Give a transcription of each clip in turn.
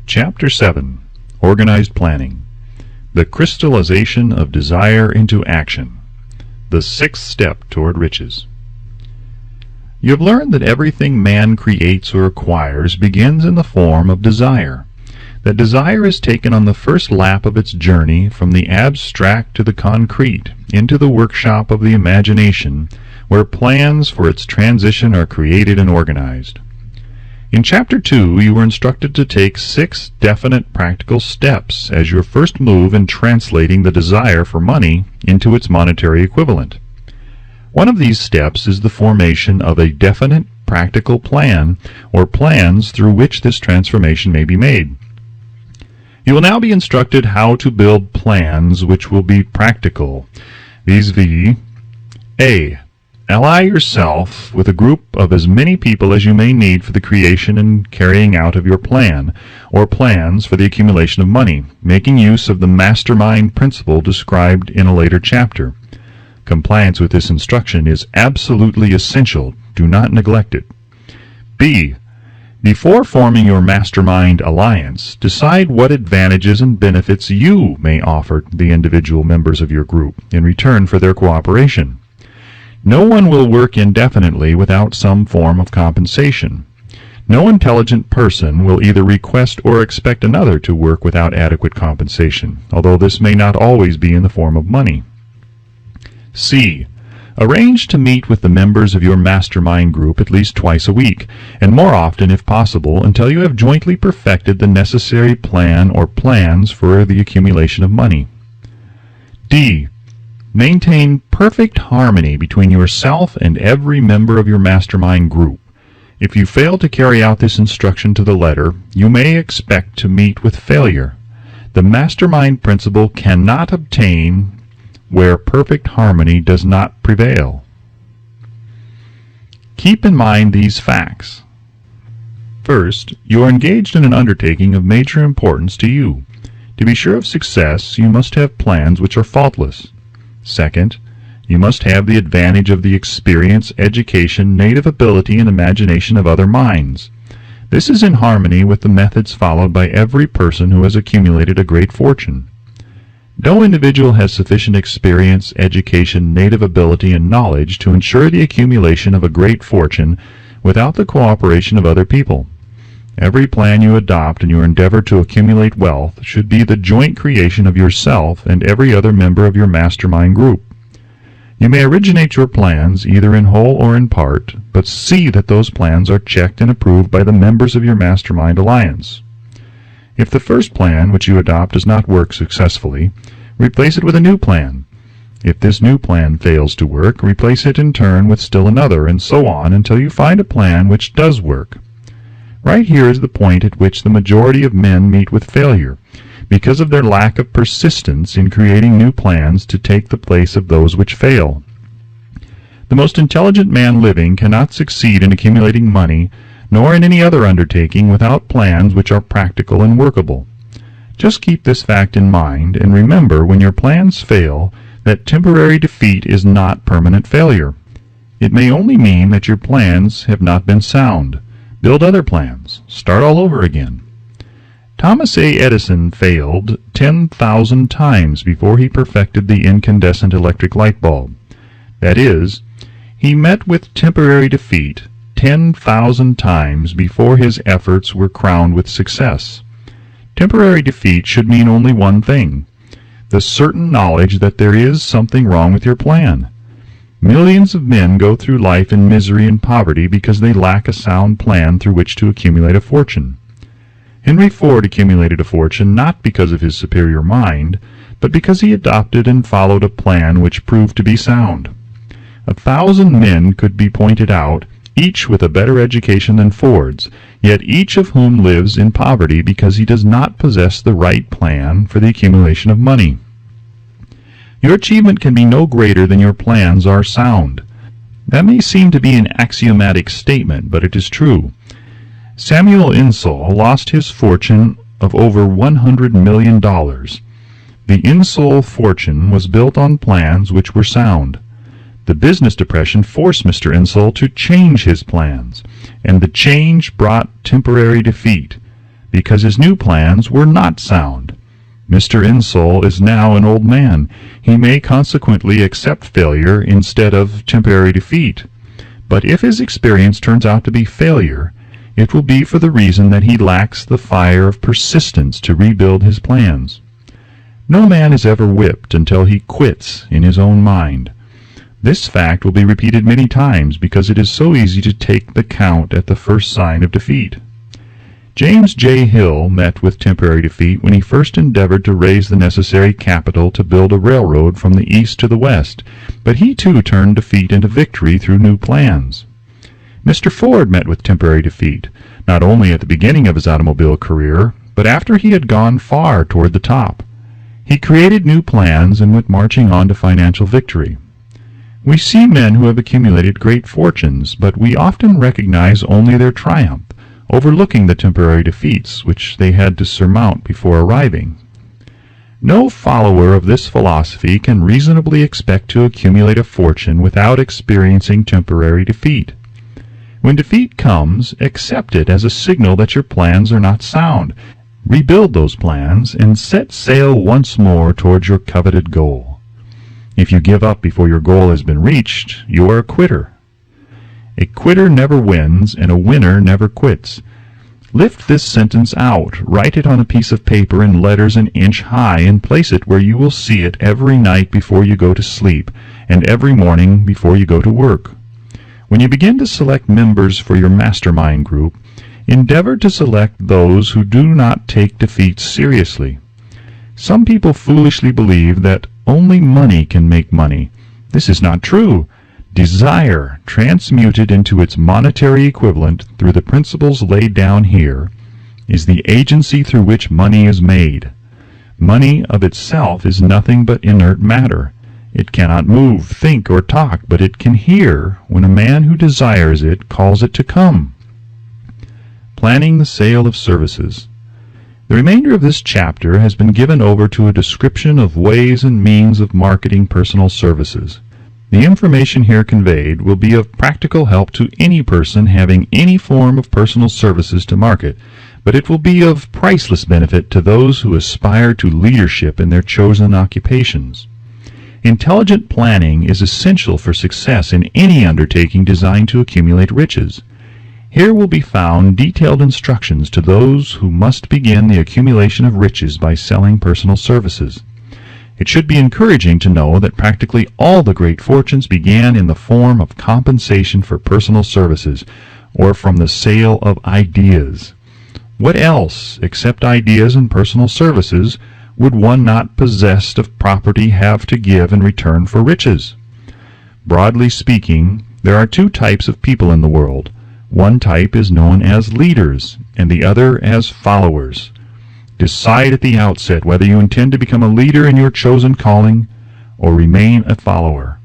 Chapter 7. Organized Planning. The Crystallization of Desire into Action. The sixth step toward riches. You have learned that everything man creates or acquires begins in the form of desire. That desire is taken on the first lap of its journey from the abstract to the concrete, into the workshop of the imagination, where plans for its transition are created and organized. In Chapter 2, you were instructed to take 6 definite practical steps as your first move in translating the desire for money into its monetary equivalent. One of these steps is the formation of a definite practical plan, or plans through which this transformation may be made. You will now be instructed how to build plans which will be practical, vis-a-vis A. Ally yourself with a group of as many people as you may need for the creation and carrying out of your plan, or plans for the accumulation of money, making use of the mastermind principle described in a later chapter. Compliance with this instruction is absolutely essential. Do not neglect it. B. Before forming your mastermind alliance, decide what advantages and benefits you may offer the individual members of your group in return for their cooperation. No one will work indefinitely without some form of compensation. No intelligent person will either request or expect another to work without adequate compensation, although this may not always be in the form of money. C. Arrange to meet with the members of your mastermind group at least twice a week, and more often if possible, until you have jointly perfected the necessary plan or plans for the accumulation of money. D. Maintain perfect harmony between yourself and every member of your mastermind group. If you fail to carry out this instruction to the letter, you may expect to meet with failure. The mastermind principle cannot obtain where perfect harmony does not prevail. Keep in mind these facts. First, you are engaged in an undertaking of major importance to you. To be sure of success, you must have plans which are faultless. Second, you must have the advantage of the experience, education, native ability, and imagination of other minds. This is in harmony with the methods followed by every person who has accumulated a great fortune. No individual has sufficient experience, education, native ability, and knowledge to ensure the accumulation of a great fortune without the cooperation of other people. Every plan you adopt in your endeavor to accumulate wealth should be the joint creation of yourself and every other member of your mastermind group. You may originate your plans either in whole or in part, but see that those plans are checked and approved by the members of your mastermind alliance. If the first plan which you adopt does not work successfully, replace it with a new plan. If this new plan fails to work, replace it in turn with still another, and so on until you find a plan which does work. Right here is the point at which the majority of men meet with failure, because of their lack of persistence in creating new plans to take the place of those which fail. The most intelligent man living cannot succeed in accumulating money, nor in any other undertaking, without plans which are practical and workable. Just keep this fact in mind, and remember when your plans fail that temporary defeat is not permanent failure. It may only mean that your plans have not been sound. Build other plans. Start all over again. Thomas A. Edison failed 10,000 times before he perfected the incandescent electric light bulb. That is, he met with temporary defeat 10,000 times before his efforts were crowned with success. Temporary defeat should mean only one thing: the certain knowledge that there is something wrong with your plan. Millions of men go through life in misery and poverty because they lack a sound plan through which to accumulate a fortune. Henry Ford accumulated a fortune not because of his superior mind, but because he adopted and followed a plan which proved to be sound. 1,000 men could be pointed out, each with a better education than Ford's, yet each of whom lives in poverty because he does not possess the right plan for the accumulation of money. Your achievement can be no greater than your plans are sound. That may seem to be an axiomatic statement, but it is true. Samuel Insull lost his fortune of over $100 million. The Insull fortune was built on plans which were sound. The business depression forced Mr. Insull to change his plans, and the change brought temporary defeat. because his new plans were not sound. Mr. Insull is now an old man. He may consequently accept failure instead of temporary defeat. But if his experience turns out to be failure, it will be for the reason that he lacks the fire of persistence to rebuild his plans. No man is ever whipped until he quits in his own mind. This fact will be repeated many times because it is so easy to take the count at the first sign of defeat. James J. Hill met with temporary defeat when he first endeavored to raise the necessary capital to build a railroad from the east to the west, but he too turned defeat into victory through new plans. Mr. Ford met with temporary defeat, not only at the beginning of his automobile career, but after he had gone far toward the top. He created new plans and went marching on to financial victory. We see men who have accumulated great fortunes, but we often recognize only their triumph, overlooking the temporary defeats which they had to surmount before arriving. No follower of this philosophy can reasonably expect to accumulate a fortune without experiencing temporary defeat. When defeat comes, accept it as a signal that your plans are not sound. Rebuild those plans and set sail once more towards your coveted goal. If you give up before your goal has been reached, you are a quitter. A quitter never wins, and a winner never quits. Lift this sentence out, write it on a piece of paper in letters an inch high, and place it where you will see it every night before you go to sleep, and every morning before you go to work. When you begin to select members for your mastermind group, endeavor to select those who do not take defeat seriously. Some people foolishly believe that only money can make money. This is not true. Desire, transmuted into its monetary equivalent through the principles laid down here, is the agency through which money is made. Money of itself is nothing but inert matter. It cannot move, think, or talk, but it can hear when a man who desires it calls it to come. Planning the sale of services. The remainder of this chapter has been given over to a description of ways and means of marketing personal services. The information here conveyed will be of practical help to any person having any form of personal services to market, but it will be of priceless benefit to those who aspire to leadership in their chosen occupations. Intelligent planning is essential for success in any undertaking designed to accumulate riches. Here will be found detailed instructions to those who must begin the accumulation of riches by selling personal services. It should be encouraging to know that practically all the great fortunes began in the form of compensation for personal services, or from the sale of ideas. What else, except ideas and personal services, would one not possessed of property have to give in return for riches? Broadly speaking, there are two types of people in the world. One type is known as leaders, and the other as followers. Decide at the outset whether you intend to become a leader in your chosen calling or remain a follower.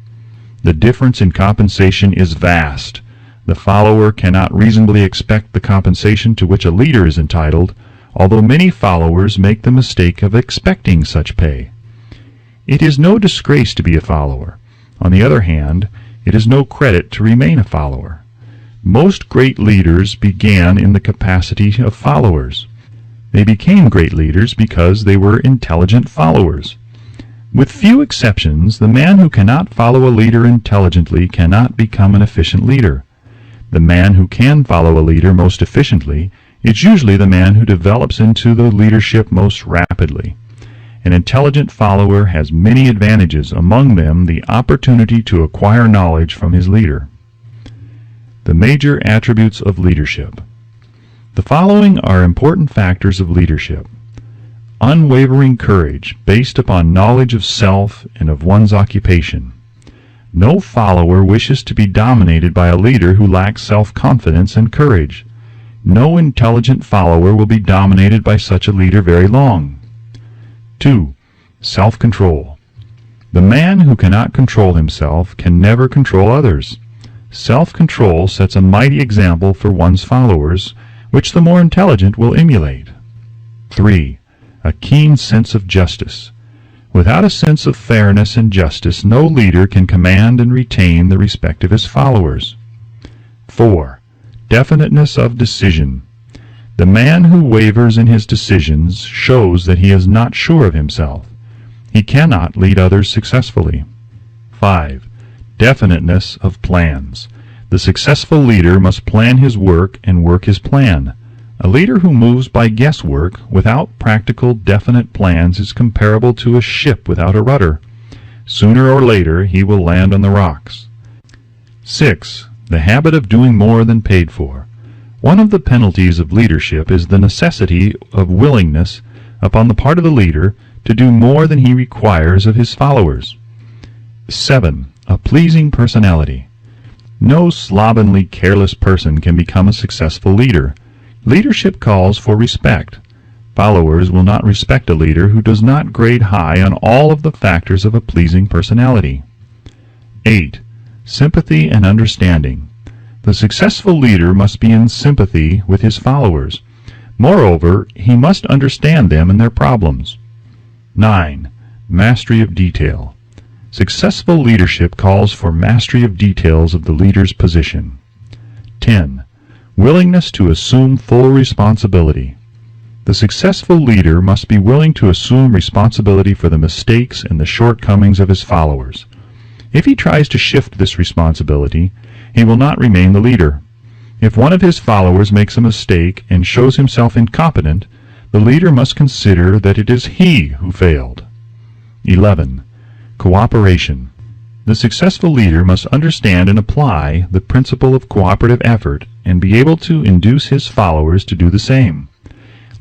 The difference in compensation is vast. The follower cannot reasonably expect the compensation to which a leader is entitled, although many followers make the mistake of expecting such pay. It is no disgrace to be a follower. On the other hand, it is no credit to remain a follower. Most great leaders began in the capacity of followers. They became great leaders because they were intelligent followers. With few exceptions, the man who cannot follow a leader intelligently cannot become an efficient leader. The man who can follow a leader most efficiently is usually the man who develops into the leadership most rapidly. An intelligent follower has many advantages, among them the opportunity to acquire knowledge from his leader. The major attributes of leadership. The following are important factors of leadership. Unwavering courage, based upon knowledge of self and of one's occupation. No follower wishes to be dominated by a leader who lacks self-confidence and courage. No intelligent follower will be dominated by such a leader very long. 2. Self-control. The man who cannot control himself can never control others. Self-control sets a mighty example for one's followers, which the more intelligent will emulate. 3. A keen sense of justice. Without a sense of fairness and justice, no leader can command and retain the respect of his followers. 4. Definiteness of decision. The man who wavers in his decisions shows that he is not sure of himself. He cannot lead others successfully. 5. Definiteness of plans. The successful leader must plan his work and work his plan. A leader who moves by guesswork without practical, definite plans is comparable to a ship without a rudder. Sooner or later he will land on the rocks. 6. The habit of doing more than paid for. One of the penalties of leadership is the necessity of willingness upon the part of the leader to do more than he requires of his followers. 7. A pleasing personality. No slovenly, careless person can become a successful leader. Leadership calls for respect. Followers will not respect a leader who does not grade high on all of the factors of a pleasing personality. 8. Sympathy and understanding. The successful leader must be in sympathy with his followers. Moreover, he must understand them and their problems. 9. Mastery of detail. Successful leadership calls for mastery of details of the leader's position. 10. Willingness to assume full responsibility. The successful leader must be willing to assume responsibility for the mistakes and the shortcomings of his followers. If he tries to shift this responsibility, he will not remain the leader. If one of his followers makes a mistake and shows himself incompetent, the leader must consider that it is he who failed. 11. Cooperation. The successful leader must understand and apply the principle of cooperative effort and be able to induce his followers to do the same.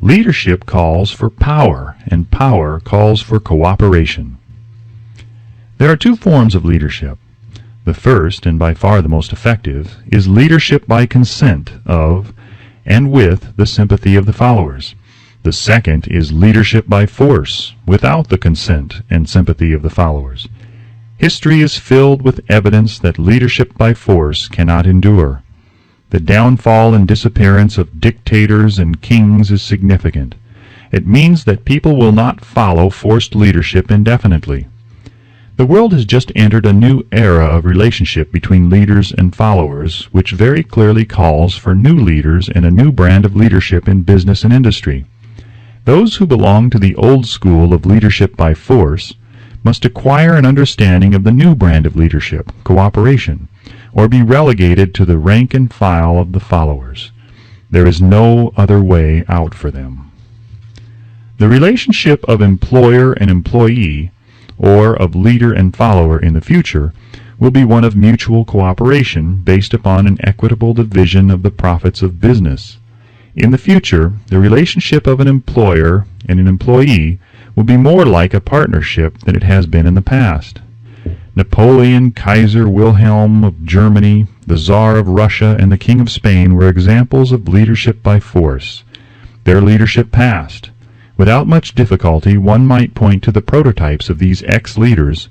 Leadership calls for power, and power calls for cooperation. There are two forms of leadership. The first, and by far the most effective, is leadership by consent of and with the sympathy of the followers. The second is leadership by force, without the consent and sympathy of the followers. History is filled with evidence that leadership by force cannot endure. The downfall and disappearance of dictators and kings is significant. It means that people will not follow forced leadership indefinitely. The world has just entered a new era of relationship between leaders and followers, which very clearly calls for new leaders and a new brand of leadership in business and industry. Those who belong to the old school of leadership by force must acquire an understanding of the new brand of leadership, cooperation, or be relegated to the rank and file of the followers. There is no other way out for them. The relationship of employer and employee, or of leader and follower in the future, will be one of mutual cooperation based upon an equitable division of the profits of business. In the future, the relationship of an employer and an employee will be more like a partnership than it has been in the past. Napoleon, Kaiser Wilhelm of Germany, the Tsar of Russia, and the King of Spain were examples of leadership by force. Their leadership passed. Without much difficulty, one might point to the prototypes of these ex-leaders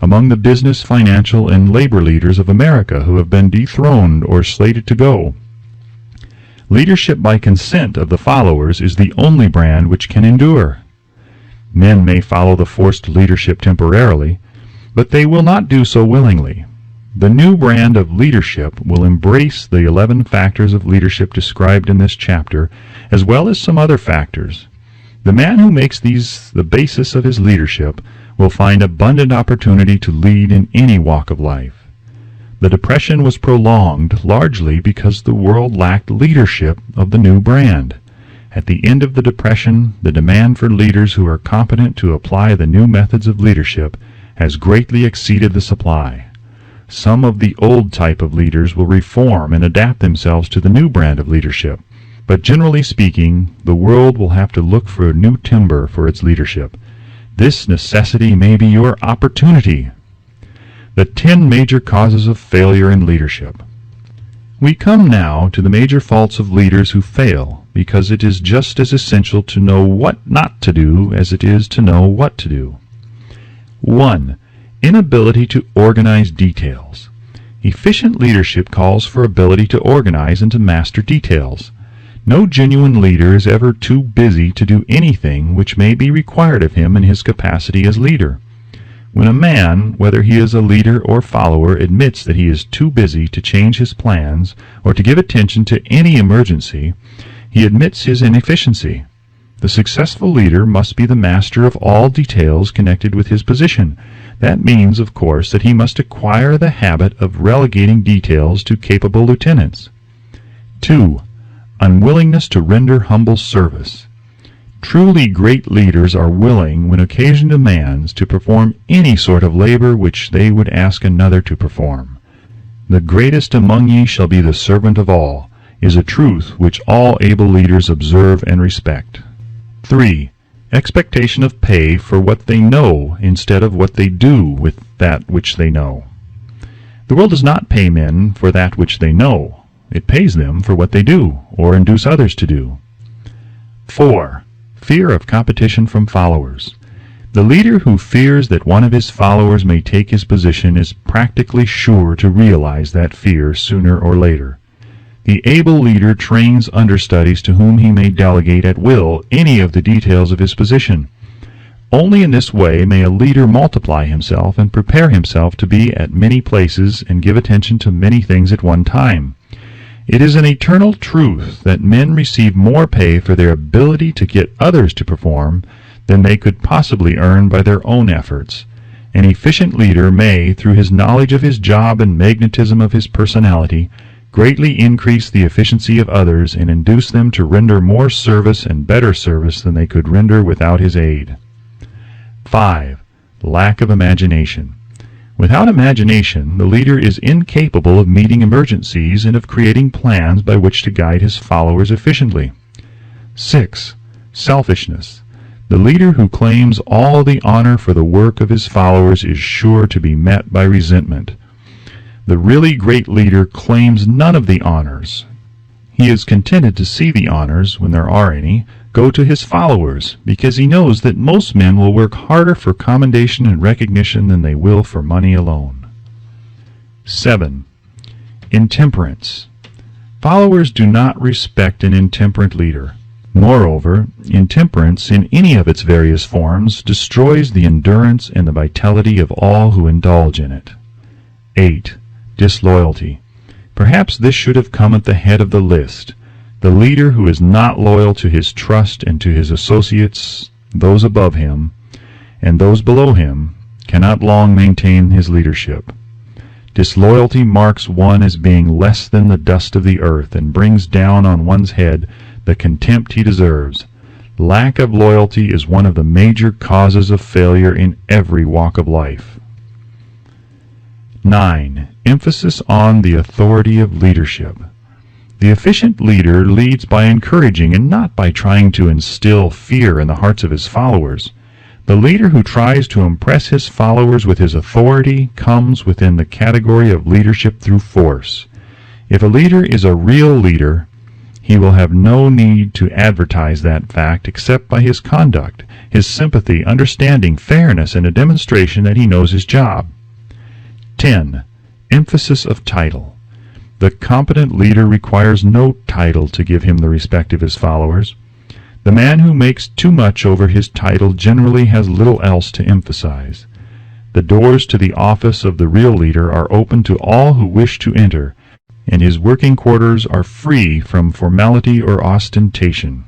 among the business, financial, and labor leaders of America who have been dethroned or slated to go. Leadership by consent of the followers is the only brand which can endure. Men may follow the forced leadership temporarily, but they will not do so willingly. The new brand of leadership will embrace the 11 factors of leadership described in this chapter, as well as some other factors. The man who makes these the basis of his leadership will find abundant opportunity to lead in any walk of life. The Depression was prolonged largely because the world lacked leadership of the new brand. At the end of the Depression, the demand for leaders who are competent to apply the new methods of leadership has greatly exceeded the supply. Some of the old type of leaders will reform and adapt themselves to the new brand of leadership, but generally speaking, the world will have to look for a new timber for its leadership. This necessity may be your opportunity. The 10 major causes of failure in leadership. We come now to the major faults of leaders who fail, because it is just as essential to know what not to do as it is to know what to do. 1. Inability to organize details. Efficient leadership calls for ability to organize and to master details. No genuine leader is ever too busy to do anything which may be required of him in his capacity as leader. When a man, whether he is a leader or follower, admits that he is too busy to change his plans or to give attention to any emergency, He admits his inefficiency. The successful leader must be the master of all details connected with his position. That means, of course, that he must acquire the habit of relegating details to capable lieutenants. 2. Unwillingness to render humble service. Truly great leaders are willing, when occasion demands, to perform any sort of labor which they would ask another to perform. The greatest among ye shall be the servant of all, is a truth which all able leaders observe and respect. 3. Expectation of pay for what they know instead of what they do with that which they know. The world does not pay men for that which they know. It pays them for what they do, or induce others to do. 4. Fear of competition from followers. The leader who fears that one of his followers may take his position is practically sure to realize that fear sooner or later. The able leader trains understudies to whom he may delegate at will any of the details of his position. Only in this way may a leader multiply himself and prepare himself to be at many places and give attention to many things at one time. It is an eternal truth that men receive more pay for their ability to get others to perform than they could possibly earn by their own efforts. An efficient leader may, through his knowledge of his job and magnetism of his personality, greatly increase the efficiency of others and induce them to render more service and better service than they could render without his aid. 5. Lack of imagination. Without imagination, the leader is incapable of meeting emergencies and of creating plans by which to guide his followers efficiently. 6. Selfishness. The leader who claims all the honor for the work of his followers is sure to be met by resentment. The really great leader claims none of the honors. He is contented to see the honors, when there are any, go to his followers, because he knows that most men will work harder for commendation and recognition than they will for money alone. 7. Intemperance. Followers do not respect an intemperate leader. Moreover, intemperance in any of its various forms destroys the endurance and the vitality of all who indulge in it. 8. Disloyalty. Perhaps this should have come at the head of the list. The leader who is not loyal to his trust and to his associates, those above him, and those below him, cannot long maintain his leadership. Disloyalty marks one as being less than the dust of the earth, and brings down on one's head the contempt he deserves. Lack of loyalty is one of the major causes of failure in every walk of life. 9. Emphasis on the authority of leadership. The efficient leader leads by encouraging and not by trying to instill fear in the hearts of his followers. The leader who tries to impress his followers with his authority comes within the category of leadership through force. If a leader is a real leader, he will have no need to advertise that fact except by his conduct, his sympathy, understanding, fairness, and a demonstration that he knows his job. 10. Emphasis of title. The competent leader requires no title to give him the respect of his followers. The man who makes too much over his title generally has little else to emphasize. The doors to the office of the real leader are open to all who wish to enter, and his working quarters are free from formality or ostentation.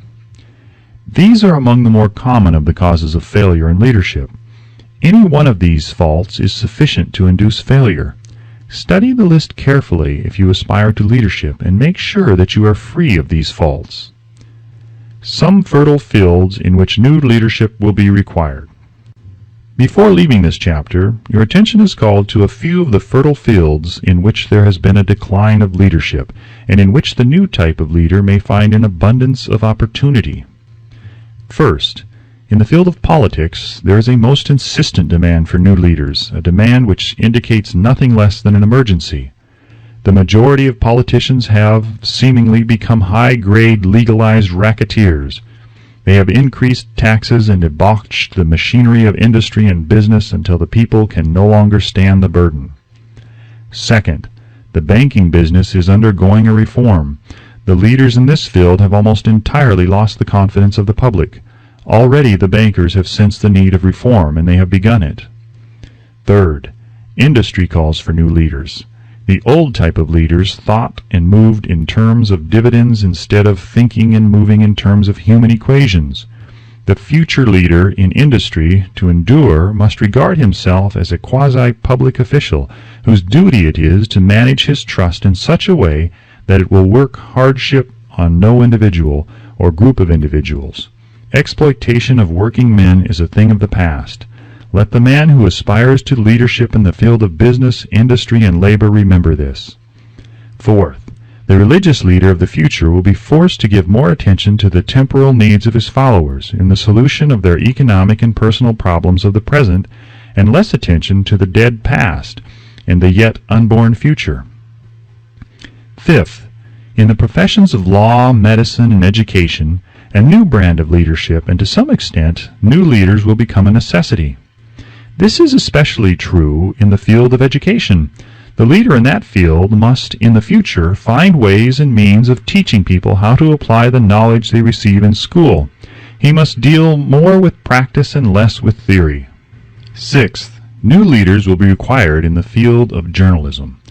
These are among the more common of the causes of failure in leadership. Any one of these faults is sufficient to induce failure. Study the list carefully if you aspire to leadership, and make sure that you are free of these faults. Some fertile fields in which new leadership will be required. Before leaving this chapter, your attention is called to a few of the fertile fields in which there has been a decline of leadership, and in which the new type of leader may find an abundance of opportunity. First, in the field of politics, there is a most insistent demand for new leaders, a demand which indicates nothing less than an emergency. The majority of politicians have seemingly become high-grade legalized racketeers. They have increased taxes and debauched the machinery of industry and business until the people can no longer stand the burden. Second, the banking business is undergoing a reform. The leaders in this field have almost entirely lost the confidence of the public. Already the bankers have sensed the need of reform, and they have begun it. Third, industry calls for new leaders. The old type of leaders thought and moved in terms of dividends instead of thinking and moving in terms of human equations. The future leader in industry, to endure, must regard himself as a quasi-public official whose duty it is to manage his trust in such a way that it will work hardship on no individual or group of individuals. Exploitation of working men is a thing of the past. Let the man who aspires to leadership in the field of business, industry, and labor remember this. Fourth, the religious leader of the future will be forced to give more attention to the temporal needs of his followers in the solution of their economic and personal problems of the present, and less attention to the dead past and the yet unborn future. Fifth, in the professions of law, medicine, and education, a new brand of leadership, and to some extent, new leaders will become a necessity. This is especially true in the field of education. The leader in that field must, in the future, find ways and means of teaching people how to apply the knowledge they receive in school. He must deal more with practice and less with theory. Sixth, new leaders will be required in the field of journalism.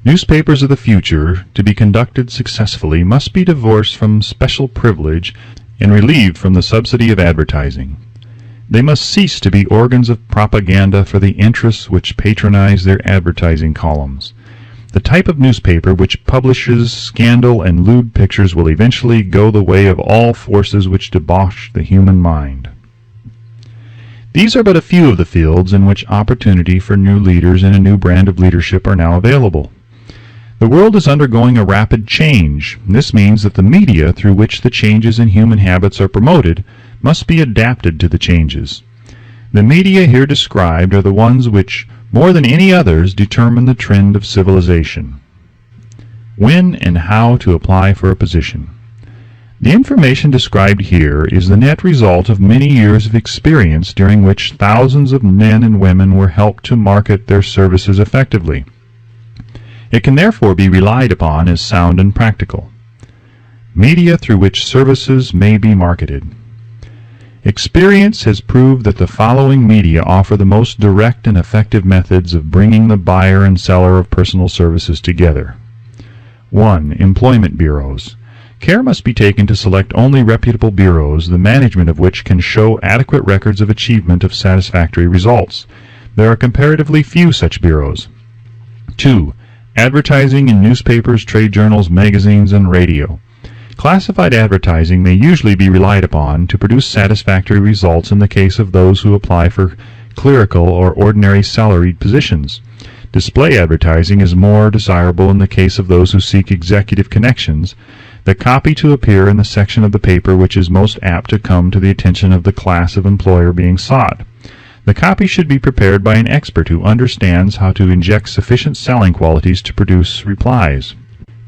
Newspapers of the future, to be conducted successfully, must be divorced from special privilege and relieved from the subsidy of advertising. They must cease to be organs of propaganda for the interests which patronize their advertising columns. The type of newspaper which publishes scandal and lewd pictures will eventually go the way of all forces which debauch the human mind. These are but a few of the fields in which opportunity for new leaders and a new brand of leadership are now available. The world is undergoing a rapid change. This means that the media through which the changes in human habits are promoted must be adapted to the changes. The media here described are the ones which, more than any others, determine the trend of civilization. When and how to apply for a position. The information described here is the net result of many years of experience during which thousands of men and women were helped to market their services effectively. It can therefore be relied upon as sound and practical. Media through which services may be marketed. Experience has proved that the following media offer the most direct and effective methods of bringing the buyer and seller of personal services together. 1. Employment bureaus. Care must be taken to select only reputable bureaus, the management of which can show adequate records of achievement of satisfactory results. There are comparatively few such bureaus. 2. Advertising in newspapers, trade journals, magazines, and radio. Classified advertising may usually be relied upon to produce satisfactory results in the case of those who apply for clerical or ordinary salaried positions. Display advertising is more desirable in the case of those who seek executive connections. The copy to appear in the section of the paper which is most apt to come to the attention of the class of employer being sought. The copy should be prepared by an expert who understands how to inject sufficient selling qualities to produce replies.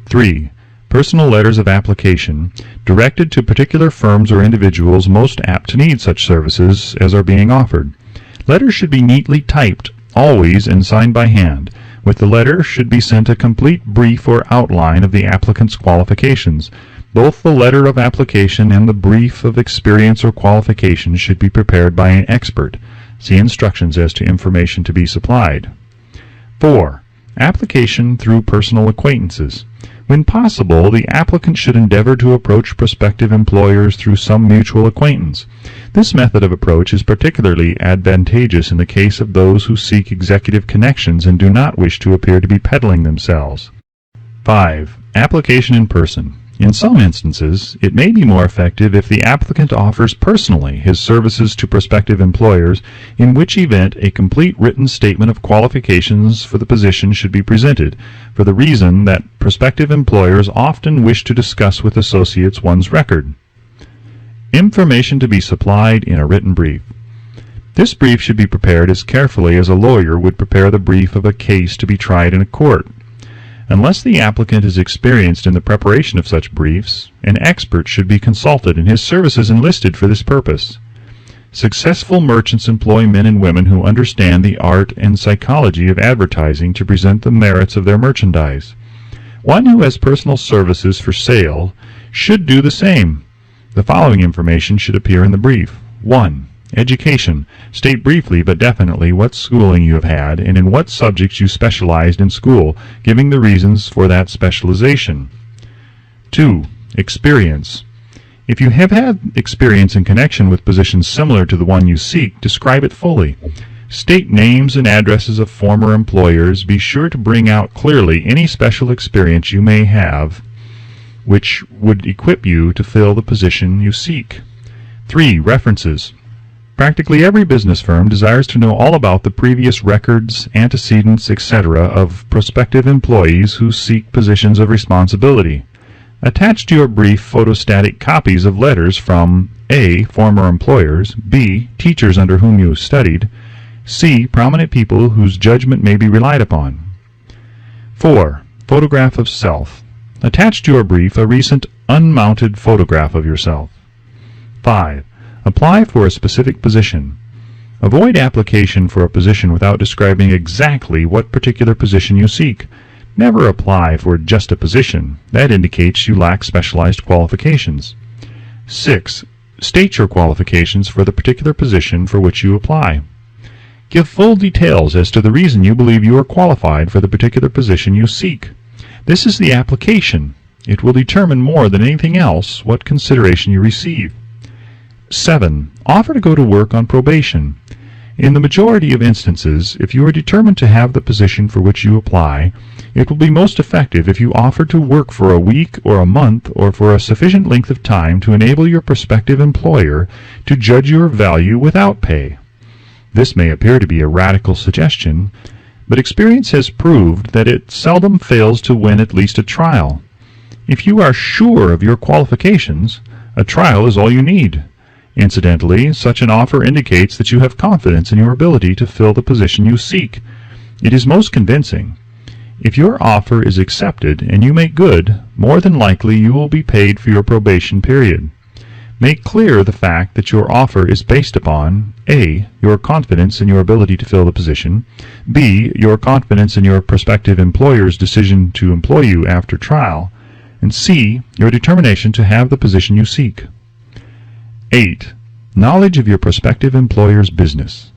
3. Personal letters of application, directed to particular firms or individuals most apt to need such services as are being offered. Letters should be neatly typed, always, and signed by hand. With the letter should be sent a complete brief or outline of the applicant's qualifications. Both the letter of application and the brief of experience or qualifications should be prepared by an expert. See instructions as to information to be supplied. 4. Application through personal acquaintances. When possible, the applicant should endeavor to approach prospective employers through some mutual acquaintance. This method of approach is particularly advantageous in the case of those who seek executive connections and do not wish to appear to be peddling themselves. 5. Application in person. In some instances, it may be more effective if the applicant offers personally his services to prospective employers, in which event a complete written statement of qualifications for the position should be presented, for the reason that prospective employers often wish to discuss with associates one's record. Information to be supplied in a written brief. This brief should be prepared as carefully as a lawyer would prepare the brief of a case to be tried in a court. Unless the applicant is experienced in the preparation of such briefs, an expert should be consulted and his services enlisted for this purpose. Successful merchants employ men and women who understand the art and psychology of advertising to present the merits of their merchandise. One who has personal services for sale should do the same. The following information should appear in the brief. 1. Education. State briefly but definitely what schooling you have had and in what subjects you specialized in school, giving the reasons for that specialization. 2. Experience. If you have had experience in connection with positions similar to the one you seek, describe it fully. State names and addresses of former employers. Be sure to bring out clearly any special experience you may have which would equip you to fill the position you seek. 3. References. Practically every business firm desires to know all about the previous records, antecedents, etc. of prospective employees who seek positions of responsibility. Attach to your brief photostatic copies of letters from A. Former employers, B. Teachers under whom you studied, C. Prominent people whose judgment may be relied upon. 4. Photograph of self. Attach to your brief a recent unmounted photograph of yourself. 5. Apply for a specific position. Avoid application for a position without describing exactly what particular position you seek. Never apply for just a position. That indicates you lack specialized qualifications. 6. State your qualifications for the particular position for which you apply. Give full details as to the reason you believe you are qualified for the particular position you seek. This is the application. It will determine more than anything else what consideration you receive. 7. Offer to go to work on probation. In the majority of instances, if you are determined to have the position for which you apply, it will be most effective if you offer to work for a week or a month or for a sufficient length of time to enable your prospective employer to judge your value without pay. This may appear to be a radical suggestion, but experience has proved that it seldom fails to win at least a trial. If you are sure of your qualifications, a trial is all you need. Incidentally, such an offer indicates that you have confidence in your ability to fill the position you seek. It is most convincing. If your offer is accepted and you make good, more than likely you will be paid for your probation period. Make clear the fact that your offer is based upon A. Your confidence in your ability to fill the position, B. Your confidence in your prospective employer's decision to employ you after trial, and C. Your determination to have the position you seek. 8. Knowledge of your prospective employer's business.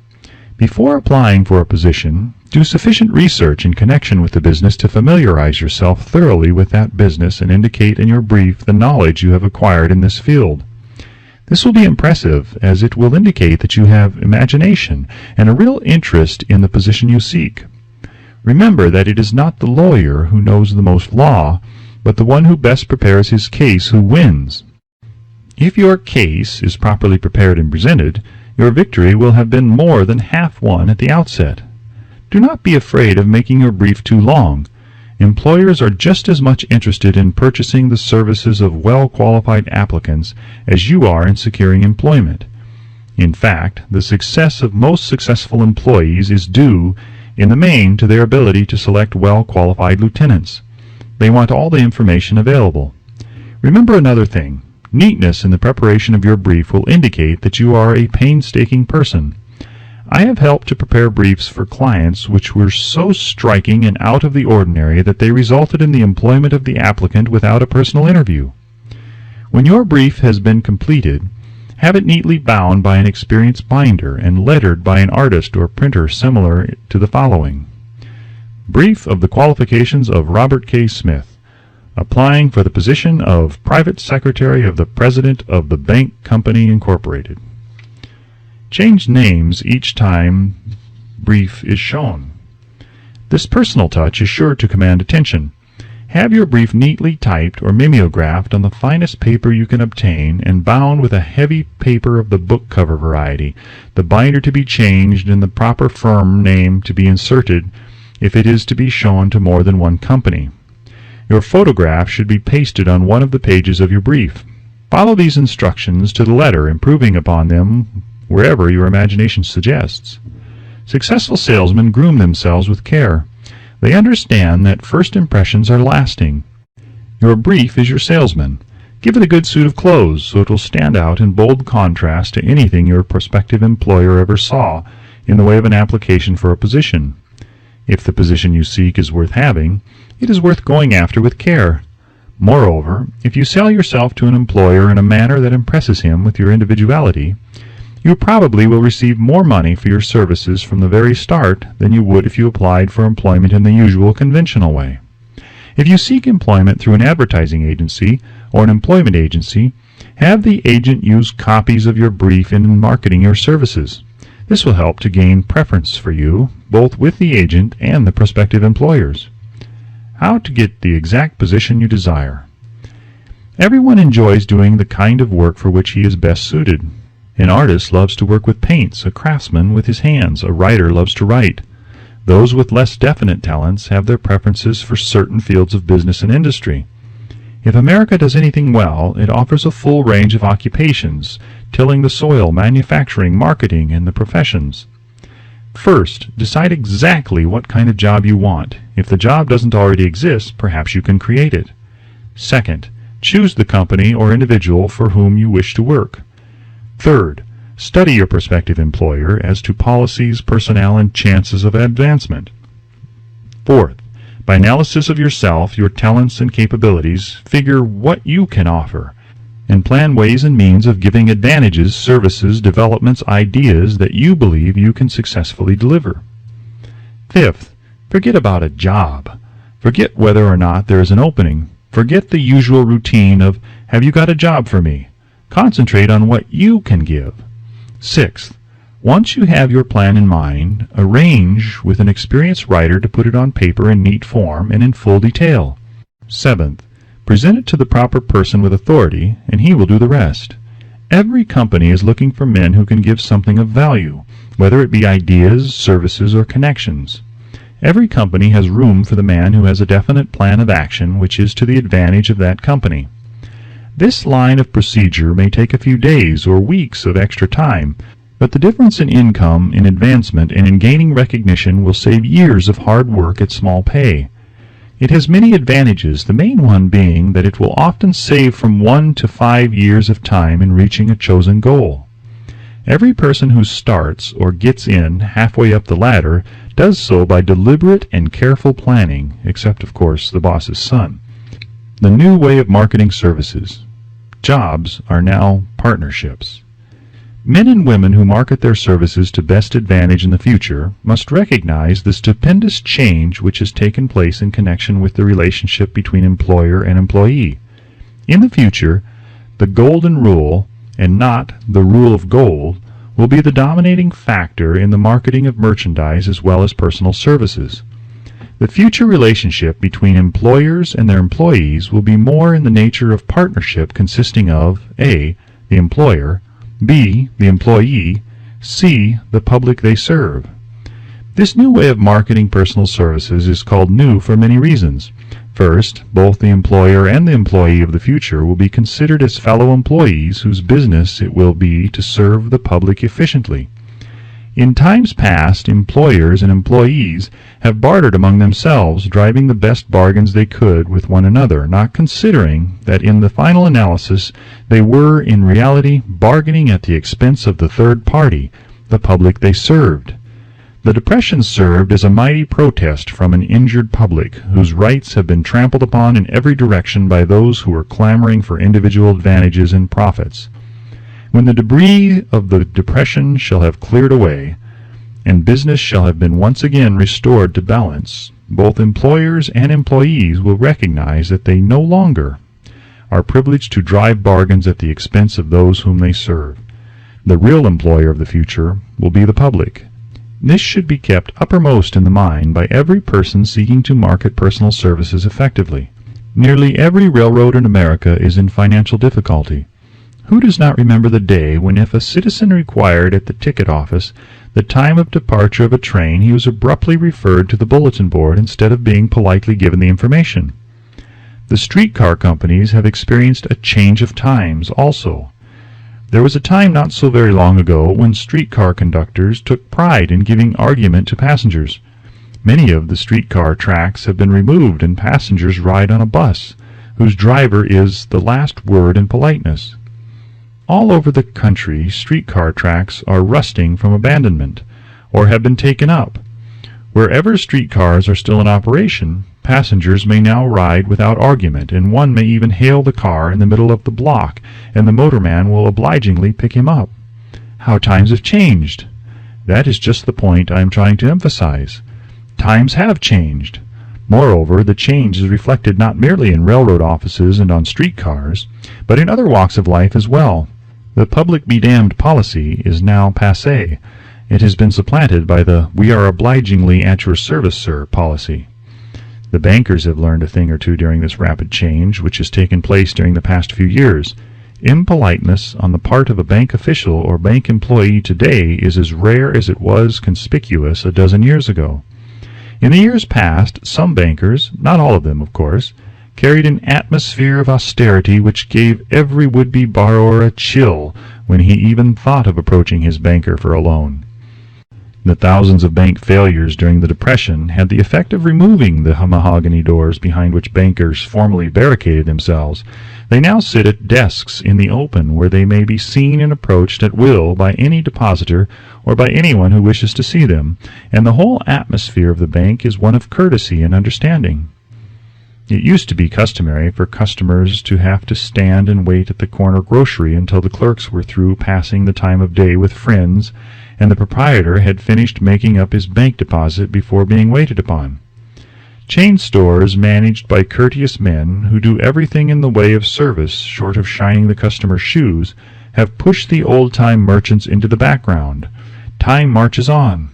Before applying for a position, do sufficient research in connection with the business to familiarize yourself thoroughly with that business and indicate in your brief the knowledge you have acquired in this field. This will be impressive, as it will indicate that you have imagination and a real interest in the position you seek. Remember that it is not the lawyer who knows the most law, but the one who best prepares his case who wins. If your case is properly prepared and presented, your victory will have been more than half won at the outset. Do not be afraid of making your brief too long. Employers are just as much interested in purchasing the services of well-qualified applicants as you are in securing employment. In fact, the success of most successful employees is due, in the main, to their ability to select well-qualified lieutenants. They want all the information available. Remember another thing. Neatness in the preparation of your brief will indicate that you are a painstaking person. I have helped to prepare briefs for clients which were so striking and out of the ordinary that they resulted in the employment of the applicant without a personal interview. When your brief has been completed, have it neatly bound by an experienced binder and lettered by an artist or printer similar to the following. Brief of the qualifications of Robert K. Smith, applying for the position of Private Secretary of the President of the Bank Company, Incorporated. Change names each time brief is shown. This personal touch is sure to command attention. Have your brief neatly typed or mimeographed on the finest paper you can obtain and bound with a heavy paper of the book cover variety, the binder to be changed and the proper firm name to be inserted if it is to be shown to more than one company. Your photograph should be pasted on one of the pages of your brief. Follow these instructions to the letter, improving upon them wherever your imagination suggests. Successful salesmen groom themselves with care. They understand that first impressions are lasting. Your brief is your salesman. Give it a good suit of clothes so it will stand out in bold contrast to anything your prospective employer ever saw in the way of an application for a position. If the position you seek is worth having, it is worth going after with care. Moreover, if you sell yourself to an employer in a manner that impresses him with your individuality, You probably will receive more money for your services from the very start than you would if you applied for employment in the usual conventional way. If you seek employment through an advertising agency or an employment agency, have the agent use copies of your brief in marketing your services. This will help to gain preference for you, both with the agent and the prospective employers. How to get the exact position you desire. Everyone enjoys doing the kind of work for which he is best suited. An artist loves to work with paints, a craftsman with his hands, a writer loves to write. Those with less definite talents have their preferences for certain fields of business and industry. If America does anything well, it offers a full range of occupations, tilling the soil, manufacturing, marketing, and the professions. First, decide exactly what kind of job you want. If the job doesn't already exist, perhaps you can create it. Second, choose the company or individual for whom you wish to work. Third, study your prospective employer as to policies, personnel, and chances of advancement. Fourth, by analysis of yourself, your talents and capabilities, figure what you can offer, and plan ways and means of giving advantages, services, developments, ideas that you believe you can successfully deliver. Fifth, forget about a job. Forget whether or not there is an opening. Forget the usual routine of, have you got a job for me? Concentrate on what you can give. Sixth, once you have your plan in mind, arrange with an experienced writer to put it on paper in neat form and in full detail. Seventh, present it to the proper person with authority, and he will do the rest. Every company is looking for men who can give something of value, whether it be ideas, services, or connections. Every company has room for the man who has a definite plan of action which is to the advantage of that company. This line of procedure may take a few days or weeks of extra time, but the difference in income, in advancement, and in gaining recognition will save years of hard work at small pay. It has many advantages, the main one being that it will often save from 1 to 5 years of time in reaching a chosen goal. Every person who starts or gets in halfway up the ladder does so by deliberate and careful planning, except, of course, the boss's son. The new way of marketing services. Jobs are now partnerships. Men and women who market their services to best advantage in the future must recognize the stupendous change which has taken place in connection with the relationship between employer and employee. In the future, the golden rule, and not the rule of gold, will be the dominating factor in the marketing of merchandise as well as personal services. The future relationship between employers and their employees will be more in the nature of partnership consisting of A. the employer, B. the employee, C. the public they serve. This new way of marketing personal services is called new for many reasons. First, both the employer and the employee of the future will be considered as fellow employees whose business it will be to serve the public efficiently. In times past, employers and employees have bartered among themselves, driving the best bargains they could with one another, not considering that in the final analysis they were in reality bargaining at the expense of the third party, the public they served. The Depression served as a mighty protest from an injured public, whose rights have been trampled upon in every direction by those who were clamoring for individual advantages and profits. When the debris of the Depression shall have cleared away, and business shall have been once again restored to balance, both employers and employees will recognize that they no longer are privileged to drive bargains at the expense of those whom they serve. The real employer of the future will be the public. This should be kept uppermost in the mind by every person seeking to market personal services effectively. Nearly every railroad in America is in financial difficulty. Who does not remember the day when if a citizen required at the ticket office the time of departure of a train, he was abruptly referred to the bulletin board instead of being politely given the information? The streetcar companies have experienced a change of times also. There was a time not so very long ago when streetcar conductors took pride in giving argument to passengers. Many of the streetcar tracks have been removed and passengers ride on a bus, whose driver is the last word in politeness. All over the country, streetcar tracks are rusting from abandonment, or have been taken up. Wherever streetcars are still in operation, passengers may now ride without argument, and one may even hail the car in the middle of the block, and the motorman will obligingly pick him up. How times have changed! That is just the point I am trying to emphasize. Times have changed. Moreover, the change is reflected not merely in railroad offices and on streetcars, but in other walks of life as well. The public be damned policy is now passé. It has been supplanted by the "we are obligingly at your service, sir" policy. The bankers have learned a thing or two during this rapid change which has taken place during the past few years. Impoliteness on the part of a bank official or bank employee today is as rare as it was conspicuous a dozen years ago. In the years past, some bankers, not all of them of course, carried an atmosphere of austerity which gave every would-be borrower a chill when he even thought of approaching his banker for a loan. The thousands of bank failures during the Depression had the effect of removing the mahogany doors behind which bankers formerly barricaded themselves. They now sit at desks in the open where they may be seen and approached at will by any depositor or by anyone who wishes to see them, and the whole atmosphere of the bank is one of courtesy and understanding. It used to be customary for customers to have to stand and wait at the corner grocery until the clerks were through passing the time of day with friends, and the proprietor had finished making up his bank deposit before being waited upon. Chain stores managed by courteous men who do everything in the way of service short of shining the customer's shoes have pushed the old-time merchants into the background. Time marches on.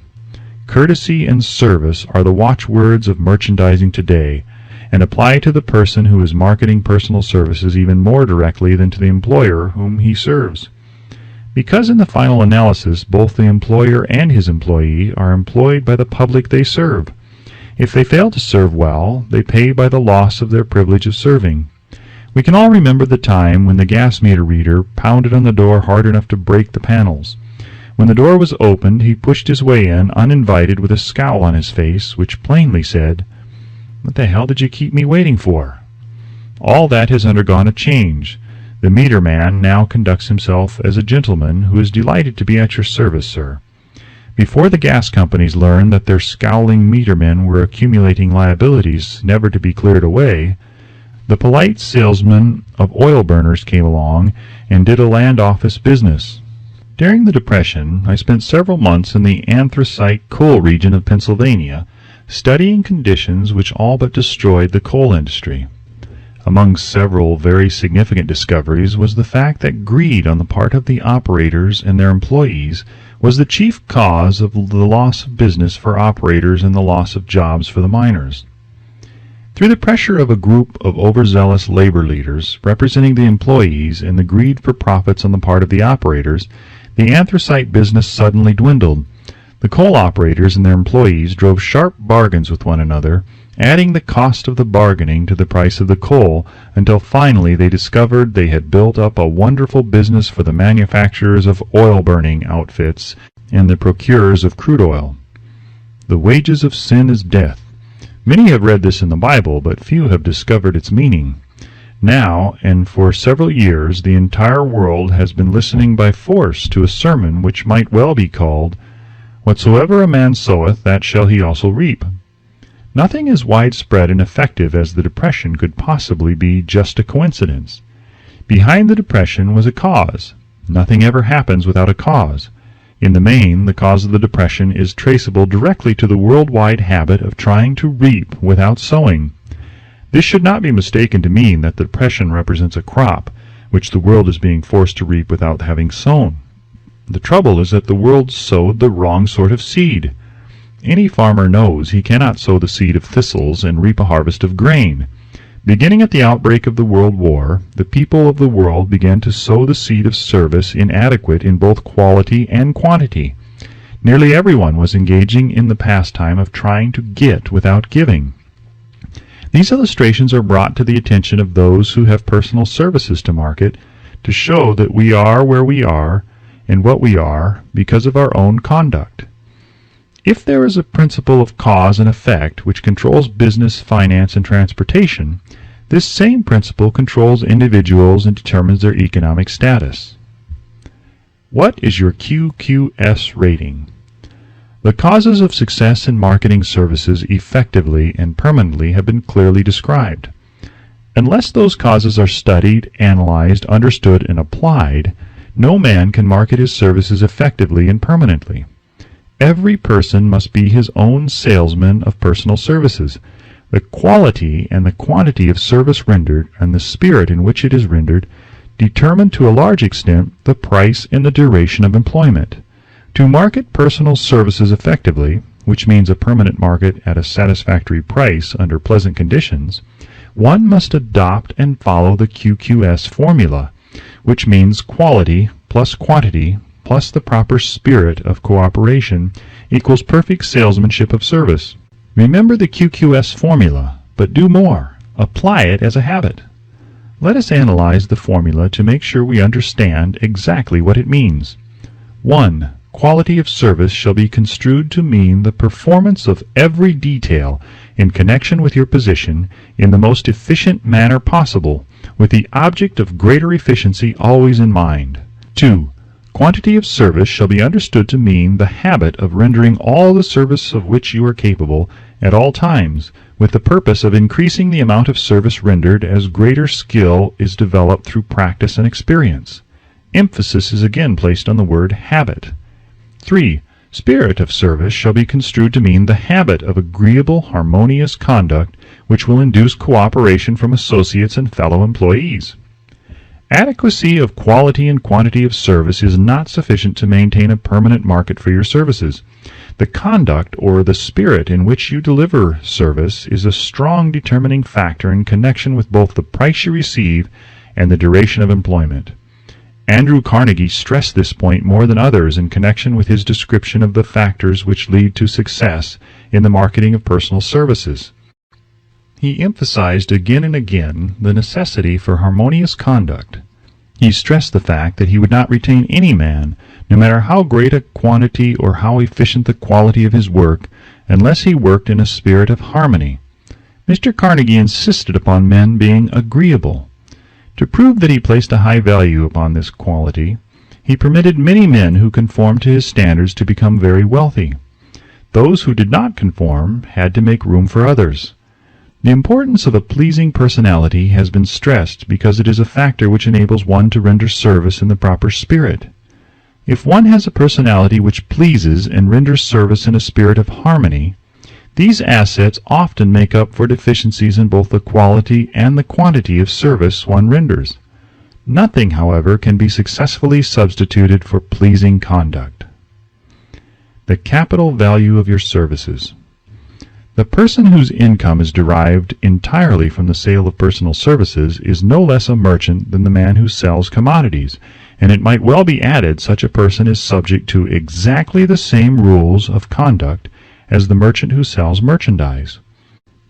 Courtesy and service are the watchwords of merchandising today, and apply to the person who is marketing personal services even more directly than to the employer whom he serves. Because in the final analysis both the employer and his employee are employed by the public they serve. If they fail to serve well, they pay by the loss of their privilege of serving. We can all remember the time when the gas meter reader pounded on the door hard enough to break the panels. When the door was opened, he pushed his way in uninvited with a scowl on his face, which plainly said, "What the hell did you keep me waiting for?" All that has undergone a change. The meter man now conducts himself as a gentleman who is delighted to be at your service, sir. Before the gas companies learned that their scowling meter men were accumulating liabilities never to be cleared away, the polite salesman of oil burners came along and did a land office business. During the Depression, I spent several months in the anthracite coal region of Pennsylvania, studying conditions which all but destroyed the coal industry. Among several very significant discoveries was the fact that greed on the part of the operators and their employees was the chief cause of the loss of business for operators and the loss of jobs for the miners. Through the pressure of a group of overzealous labor leaders representing the employees and the greed for profits on the part of the operators, the anthracite business suddenly dwindled. The coal operators and their employees drove sharp bargains with one another, adding the cost of the bargaining to the price of the coal, until finally they discovered they had built up a wonderful business for the manufacturers of oil-burning outfits and the procurers of crude oil. The wages of sin is death. Many have read this in the Bible, but few have discovered its meaning. Now, and for several years, the entire world has been listening by force to a sermon which might well be called, "Whatsoever a man soweth, that shall he also reap." Nothing as widespread and effective as the Depression could possibly be just a coincidence. Behind the Depression was a cause. Nothing ever happens without a cause. In the main, the cause of the Depression is traceable directly to the worldwide habit of trying to reap without sowing. This should not be mistaken to mean that the Depression represents a crop, which the world is being forced to reap without having sown. The trouble is that the world sowed the wrong sort of seed. Any farmer knows he cannot sow the seed of thistles and reap a harvest of grain. Beginning at the outbreak of the World War, the people of the world began to sow the seed of service inadequate in both quality and quantity. Nearly everyone was engaging in the pastime of trying to get without giving. These illustrations are brought to the attention of those who have personal services to market to show that we are where we are and what we are because of our own conduct. If there is a principle of cause and effect which controls business, finance, and transportation, this same principle controls individuals and determines their economic status. What is your QQS rating? The causes of success in marketing services effectively and permanently have been clearly described. Unless those causes are studied, analyzed, understood, and applied, No man can market his services effectively and permanently. Every person must be his own salesman of personal services. The quality and the quantity of service rendered and the spirit in which it is rendered determine to a large extent the price and the duration of employment. To market personal services effectively, which means a permanent market at a satisfactory price under pleasant conditions, one must adopt and follow the QQS formula, which means quality plus quantity plus the proper spirit of cooperation equals perfect salesmanship of service. Remember the QQS formula, but do more. Apply it as a habit. Let us analyze the formula to make sure we understand exactly what it means. 1. Quality of service shall be construed to mean the performance of every detail in connection with your position in the most efficient manner possible, with the object of greater efficiency always in mind. 2. Quantity of service shall be understood to mean the habit of rendering all the service of which you are capable at all times, with the purpose of increasing the amount of service rendered as greater skill is developed through practice and experience. Emphasis is again placed on the word habit. 3. Spirit of service shall be construed to mean the habit of agreeable, harmonious conduct which will induce cooperation from associates and fellow employees. Adequacy of quality and quantity of service is not sufficient to maintain a permanent market for your services. The conduct or the spirit in which you deliver service is a strong determining factor in connection with both the price you receive and the duration of employment. Andrew Carnegie stressed this point more than others in connection with his description of the factors which lead to success in the marketing of personal services. He emphasized again and again the necessity for harmonious conduct. He stressed the fact that he would not retain any man, no matter how great a quantity or how efficient the quality of his work, unless he worked in a spirit of harmony. Mr. Carnegie insisted upon men being agreeable. To prove that he placed a high value upon this quality, he permitted many men who conformed to his standards to become very wealthy. Those who did not conform had to make room for others. The importance of a pleasing personality has been stressed because it is a factor which enables one to render service in the proper spirit. If one has a personality which pleases and renders service in a spirit of harmony, these assets often make up for deficiencies in both the quality and the quantity of service one renders. Nothing, however, can be successfully substituted for pleasing conduct. The capital value of your services. The person whose income is derived entirely from the sale of personal services is no less a merchant than the man who sells commodities, and it might well be added such a person is subject to exactly the same rules of conduct as the merchant who sells merchandise.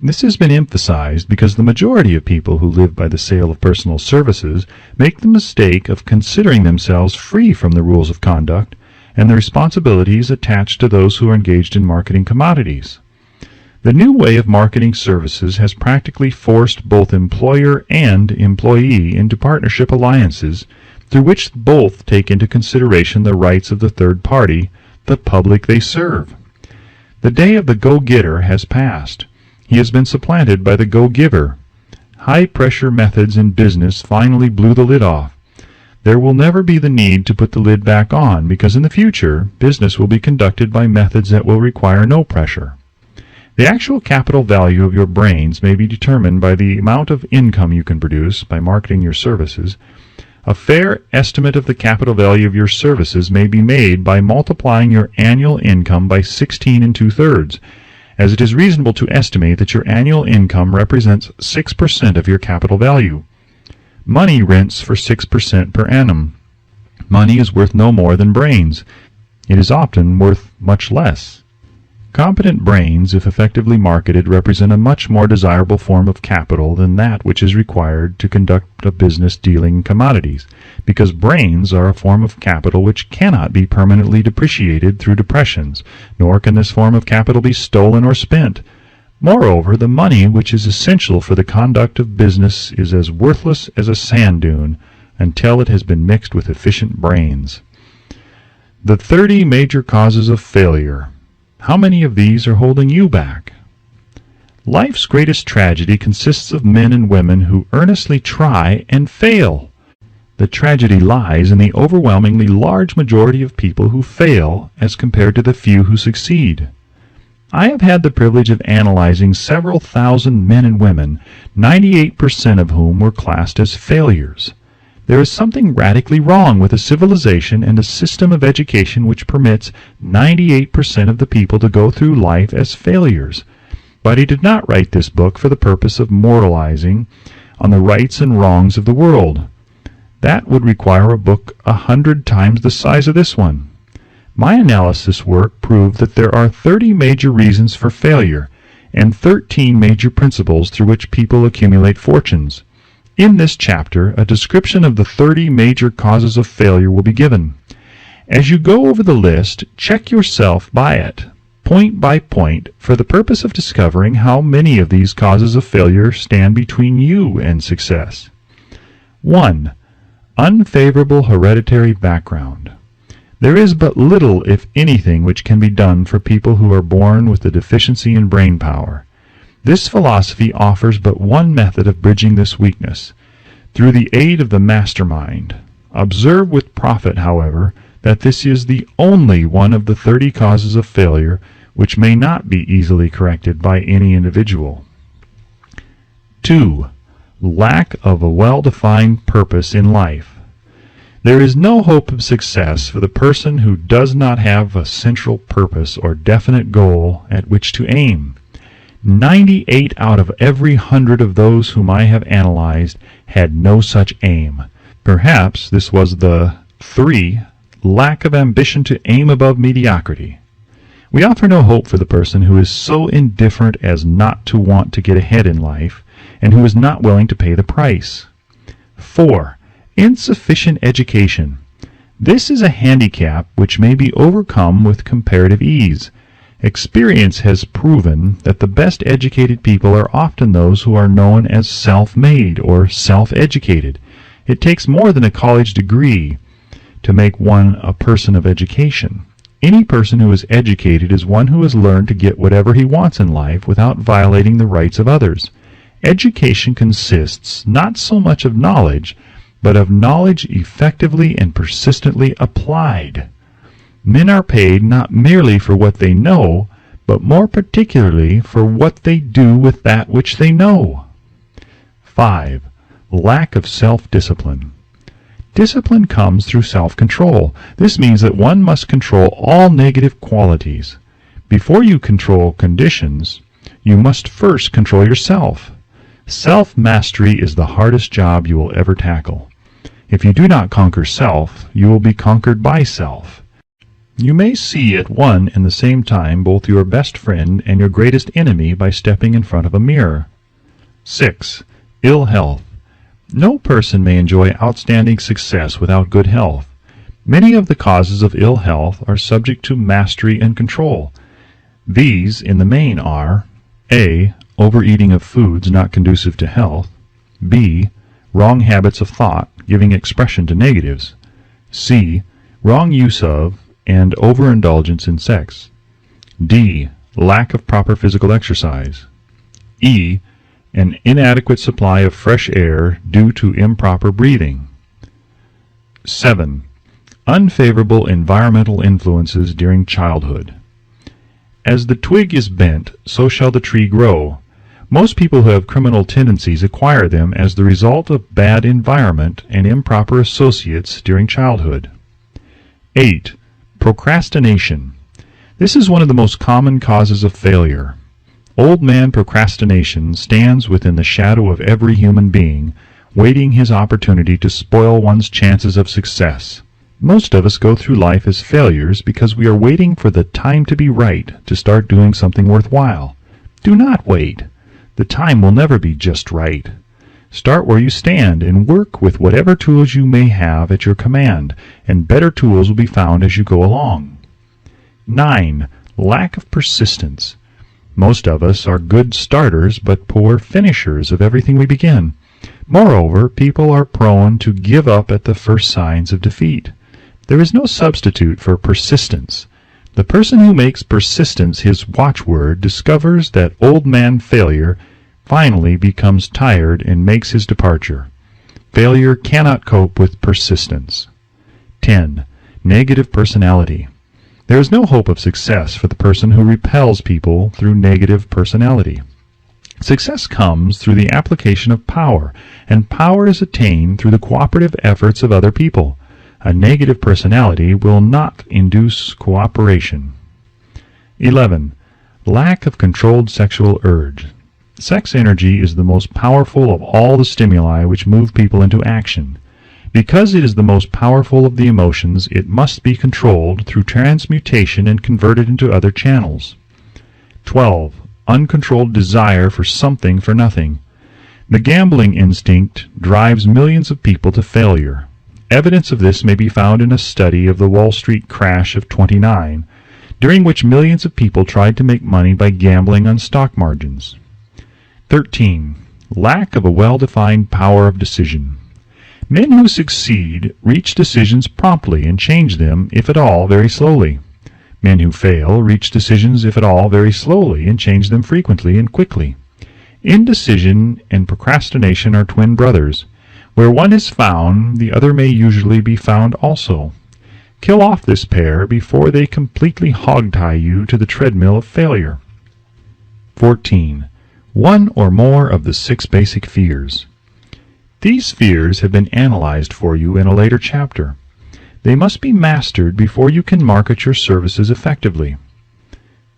This has been emphasized because the majority of people who live by the sale of personal services make the mistake of considering themselves free from the rules of conduct and the responsibilities attached to those who are engaged in marketing commodities. The new way of marketing services has practically forced both employer and employee into partnership alliances through which both take into consideration the rights of the third party, the public they serve. The day of the go-getter has passed. He has been supplanted by the go-giver. High-pressure methods in business finally blew the lid off. There will never be the need to put the lid back on because in the future, business will be conducted by methods that will require no pressure. The actual capital value of your brains may be determined by the amount of income you can produce by marketing your services. A fair estimate of the capital value of your services may be made by multiplying your annual income by 16 2/3, as it is reasonable to estimate that your annual income represents 6% of your capital value. Money rents for 6% per annum. Money is worth no more than brains. It is often worth much less. Competent brains, if effectively marketed, represent a much more desirable form of capital than that which is required to conduct a business dealing in commodities, because brains are a form of capital which cannot be permanently depreciated through depressions, nor can this form of capital be stolen or spent. Moreover, the money which is essential for the conduct of business is as worthless as a sand dune until it has been mixed with efficient brains. The 30 major causes of failure. How many of these are holding you back? Life's greatest tragedy consists of men and women who earnestly try and fail. The tragedy lies in the overwhelmingly large majority of people who fail as compared to the few who succeed. I have had the privilege of analyzing several thousand men and women, 98% of whom were classed as failures. There is something radically wrong with a civilization and a system of education which permits 98% of the people to go through life as failures. But he did not write this book for the purpose of moralizing on the rights and wrongs of the world. That would require a book 100 times the size of this one. My analysis work proved that there are 30 major reasons for failure and 13 major principles through which people accumulate fortunes. In this chapter, a description of the 30 major causes of failure will be given. As you go over the list, check yourself by it, point by point, for the purpose of discovering how many of these causes of failure stand between you and success. 1. Unfavorable hereditary background. There is but little, if anything, which can be done for people who are born with a deficiency in brain power. This philosophy offers but one method of bridging this weakness, through the aid of the mastermind. Observe with profit, however, that this is the only one of the 30 causes of failure which may not be easily corrected by any individual. 2. Lack of a well-defined purpose in life. There is no hope of success for the person who does not have a central purpose or definite goal at which to aim. 98 out of every 100 of those whom I have analyzed had no such aim. Perhaps this was the 3. Lack of ambition to aim above mediocrity. We offer no hope for the person who is so indifferent as not to want to get ahead in life, and who is not willing to pay the price. 4. Insufficient education. This is a handicap which may be overcome with comparative ease. Experience has proven that the best educated people are often those who are known as self-made or self-educated. It takes more than a college degree to make one a person of education. Any person who is educated is one who has learned to get whatever he wants in life without violating the rights of others. Education consists not so much of knowledge, but of knowledge effectively and persistently applied. Men are paid not merely for what they know, but more particularly for what they do with that which they know. 5. Lack of self-discipline. Discipline comes through self-control. This means that one must control all negative qualities. Before you control conditions, you must first control yourself. Self-mastery is the hardest job you will ever tackle. If you do not conquer self, you will be conquered by self. You may see at one and the same time both your best friend and your greatest enemy by stepping in front of a mirror. 6. Ill health. No person may enjoy outstanding success without good health. Many of the causes of ill health are subject to mastery and control. These, in the main, are A. Overeating of foods not conducive to health. B. Wrong habits of thought, giving expression to negatives. C. Wrong use of and overindulgence in sex. D. Lack of proper physical exercise. E. An inadequate supply of fresh air due to improper breathing. 7. Unfavorable environmental influences during childhood. As the twig is bent, so shall the tree grow. Most people who have criminal tendencies acquire them as the result of bad environment and improper associates during childhood. 8. Procrastination. This is one of the most common causes of failure. Old man procrastination stands within the shadow of every human being, waiting his opportunity to spoil one's chances of success. Most of us go through life as failures because we are waiting for the time to be right to start doing something worthwhile. Do not wait. The time will never be just right. Start where you stand and work with whatever tools you may have at your command, and better tools will be found as you go along. 9. Lack of persistence. Most of us are good starters but poor finishers of everything we begin. Moreover, people are prone to give up at the first signs of defeat. There is no substitute for persistence. The person who makes persistence his watchword discovers that old man failure finally becomes tired and makes his departure. Failure cannot cope with persistence. 10. Negative personality. There is no hope of success for the person who repels people through negative personality. Success comes through the application of power, and power is attained through the cooperative efforts of other people. A negative personality will not induce cooperation. 11. Lack of controlled sexual urge. Sex energy is the most powerful of all the stimuli which move people into action. Because it is the most powerful of the emotions, it must be controlled through transmutation and converted into other channels. 12. Uncontrolled desire for something for nothing. The gambling instinct drives millions of people to failure. Evidence of this may be found in a study of the Wall Street crash of '29, during which millions of people tried to make money by gambling on stock margins. 13. Lack of a well-defined power of decision. Men who succeed reach decisions promptly and change them, if at all, very slowly. Men who fail reach decisions, if at all, very slowly and change them frequently and quickly. Indecision and procrastination are twin brothers. Where one is found, the other may usually be found also. Kill off this pair before they completely hog-tie you to the treadmill of failure. 14. One or more of the 6 basic fears. These fears have been analyzed for you in a later chapter. They must be mastered before you can market your services effectively.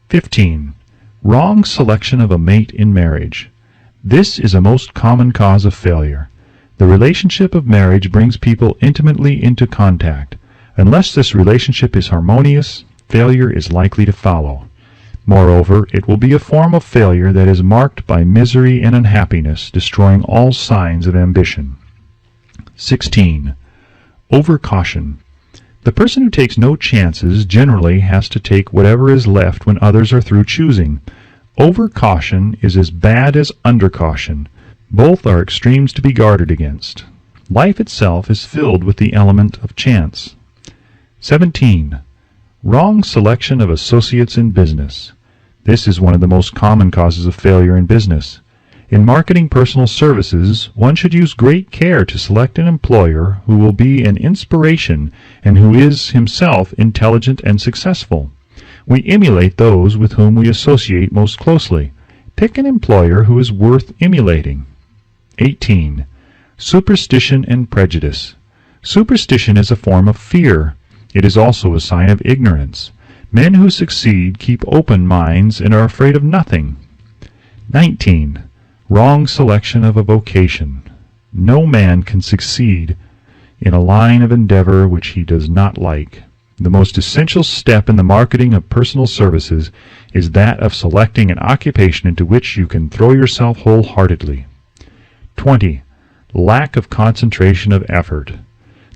15. Wrong selection of a mate in marriage. This is a most common cause of failure. The relationship of marriage brings people intimately into contact. Unless this relationship is harmonious, failure is likely to follow. Moreover, it will be a form of failure that is marked by misery and unhappiness, destroying all signs of ambition. 16. Overcaution. The person who takes no chances generally has to take whatever is left when others are through choosing. Overcaution is as bad as undercaution. Both are extremes to be guarded against. Life itself is filled with the element of chance. 17. Wrong selection of associates in business. This is one of the most common causes of failure in business. In marketing personal services, one should use great care to select an employer who will be an inspiration and who is himself intelligent and successful. We emulate those with whom we associate most closely. Pick an employer who is worth emulating. 18. Superstition and prejudice. Superstition is a form of fear. It is also a sign of ignorance. Men who succeed keep open minds and are afraid of nothing. 19. Wrong selection of a vocation. No man can succeed in a line of endeavor which he does not like. The most essential step in the marketing of personal services is that of selecting an occupation into which you can throw yourself wholeheartedly. 20. Lack of concentration of effort.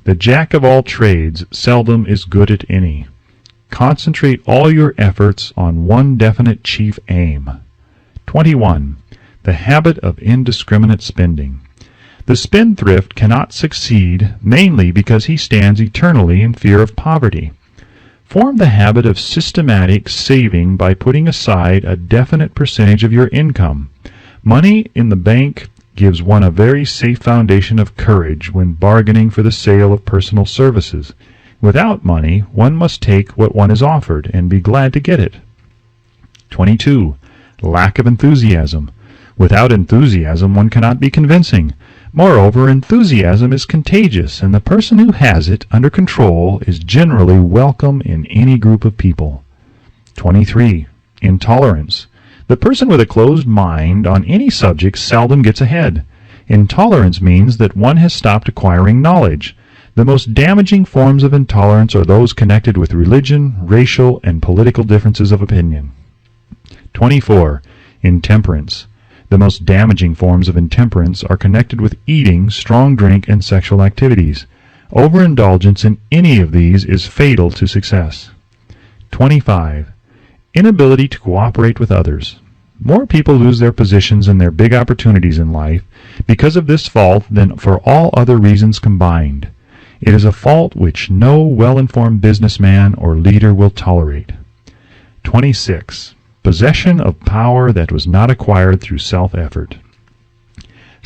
The jack of all trades seldom is good at any. Concentrate all your efforts on one definite chief aim. 21. The habit of indiscriminate spending. The spendthrift cannot succeed, mainly because he stands eternally in fear of poverty. Form the habit of systematic saving by putting aside a definite percentage of your income. Money in the bank gives one a very safe foundation of courage when bargaining for the sale of personal services. Without money, one must take what one is offered and be glad to get it. 22. Lack of enthusiasm. Without enthusiasm, one cannot be convincing. Moreover, enthusiasm is contagious, and the person who has it under control is generally welcome in any group of people. 23. Intolerance. The person with a closed mind on any subject seldom gets ahead. Intolerance means that one has stopped acquiring knowledge. The most damaging forms of intolerance are those connected with religion, racial, and political differences of opinion. 24. Intemperance. The most damaging forms of intemperance are connected with eating, strong drink, and sexual activities. Overindulgence in any of these is fatal to success. 25. Inability to cooperate with others. More people lose their positions and their big opportunities in life because of this fault than for all other reasons combined. It is a fault which no well-informed businessman or leader will tolerate. 26. Possession of power that was not acquired through self-effort.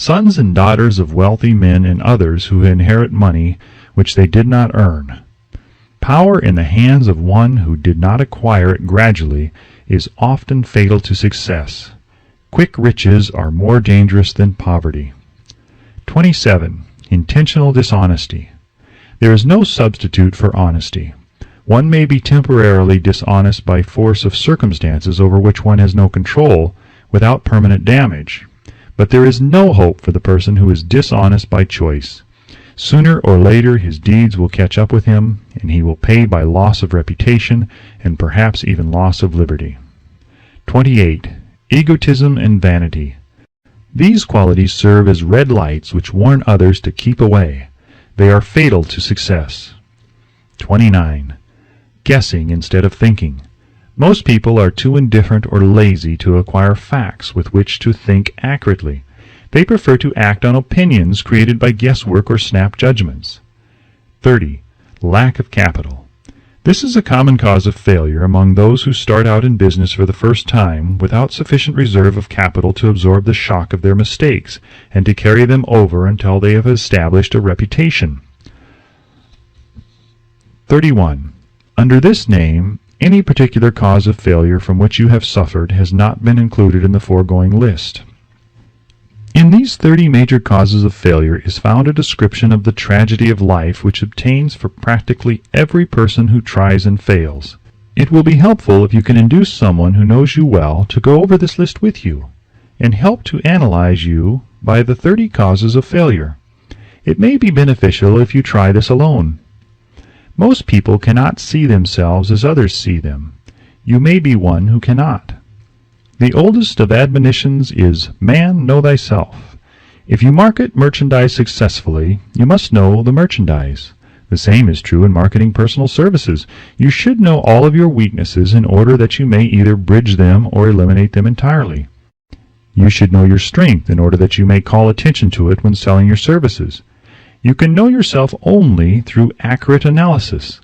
sons and daughters of wealthy men and others who inherit money which they did not earn. Power in the hands of one who did not acquire it gradually is often fatal to success. Quick riches are more dangerous than poverty. 27. Intentional dishonesty. There is no substitute for honesty. One may be temporarily dishonest by force of circumstances over which one has no control, without permanent damage. But there is no hope for the person who is dishonest by choice. Sooner or later his deeds will catch up with him, and he will pay by loss of reputation and perhaps even loss of liberty. 28. Egotism and vanity. These qualities serve as red lights which warn others to keep away. They are fatal to success. 29. Guessing instead of thinking. Most people are too indifferent or lazy to acquire facts with which to think accurately. They prefer to act on opinions created by guesswork or snap judgments. 30. Lack of capital. This is a common cause of failure among those who start out in business for the first time without sufficient reserve of capital to absorb the shock of their mistakes and to carry them over until they have established a reputation. 31. Under this name, any particular cause of failure from which you have suffered has not been included in the foregoing list. In these 30 major causes of failure is found a description of the tragedy of life which obtains for practically every person who tries and fails. It will be helpful if you can induce someone who knows you well to go over this list with you, and help to analyze you by the 30 causes of failure. It may be beneficial if you try this alone. Most people cannot see themselves as others see them. You may be one who cannot. The oldest of admonitions is, "Man, know thyself." If you market merchandise successfully, you must know the merchandise. The same is true in marketing personal services. You should know all of your weaknesses in order that you may either bridge them or eliminate them entirely. You should know your strength in order that you may call attention to it when selling your services. You can know yourself only through accurate analysis.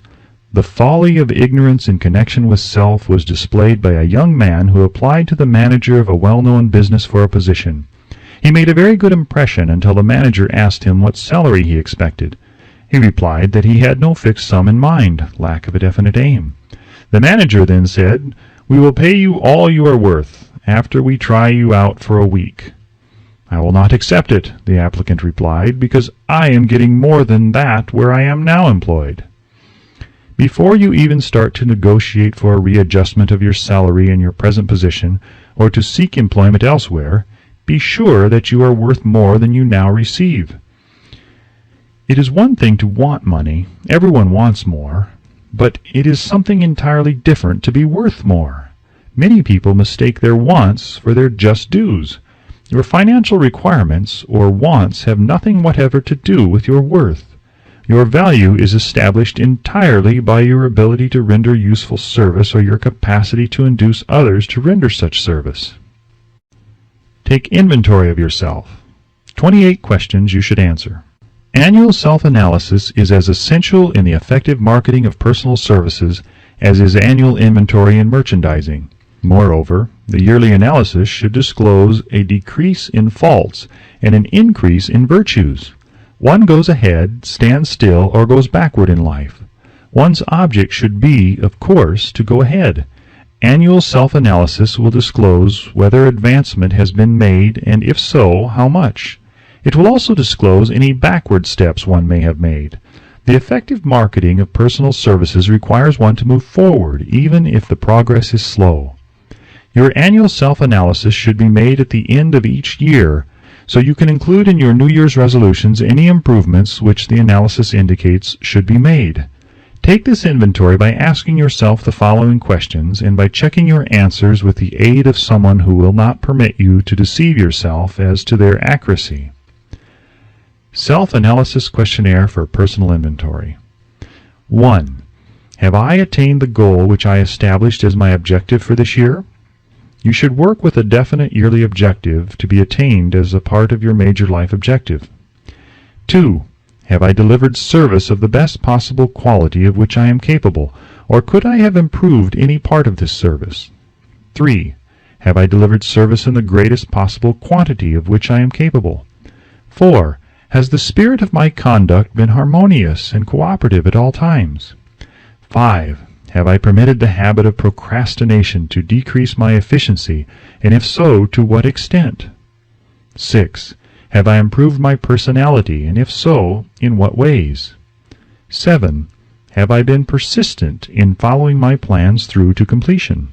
The folly of ignorance in connection with self was displayed by a young man who applied to the manager of a well-known business for a position. He made a very good impression until the manager asked him what salary he expected. He replied that he had no fixed sum in mind, lack of a definite aim. The manager then said, "We will pay you all you are worth, after we try you out for a week." "I will not accept it," the applicant replied, "because I am getting more than that where I am now employed." Before you even start to negotiate for a readjustment of your salary in your present position, or to seek employment elsewhere, be sure that you are worth more than you now receive. It is one thing to want money, everyone wants more, but it is something entirely different to be worth more. Many people mistake their wants for their just dues. Your financial requirements or wants have nothing whatever to do with your worth. Your value is established entirely by your ability to render useful service or your capacity to induce others to render such service. Take inventory of yourself. 28 questions you should answer. Annual self-analysis is as essential in the effective marketing of personal services as is annual inventory in merchandising. Moreover, the yearly analysis should disclose a decrease in faults and an increase in virtues. One goes ahead, stands still, or goes backward in life. One's object should be, of course, to go ahead. Annual self-analysis will disclose whether advancement has been made, and if so, how much. It will also disclose any backward steps one may have made. The effective marketing of personal services requires one to move forward, even if the progress is slow. Your annual self-analysis should be made at the end of each year, so you can include in your New Year's resolutions any improvements which the analysis indicates should be made. Take this inventory by asking yourself the following questions and by checking your answers with the aid of someone who will not permit you to deceive yourself as to their accuracy. Self-analysis questionnaire for personal inventory. 1. Have I attained the goal which I established as my objective for this year? You should work with a definite yearly objective to be attained as a part of your major life objective. 2. Have I delivered service of the best possible quality of which I am capable, or could I have improved any part of this service? 3. Have I delivered service in the greatest possible quantity of which I am capable? 4. Has the spirit of my conduct been harmonious and cooperative at all times? 5. Have I permitted the habit of procrastination to decrease my efficiency, and if so, to what extent? 6. Have I improved my personality, and if so, in what ways? 7. Have I been persistent in following my plans through to completion?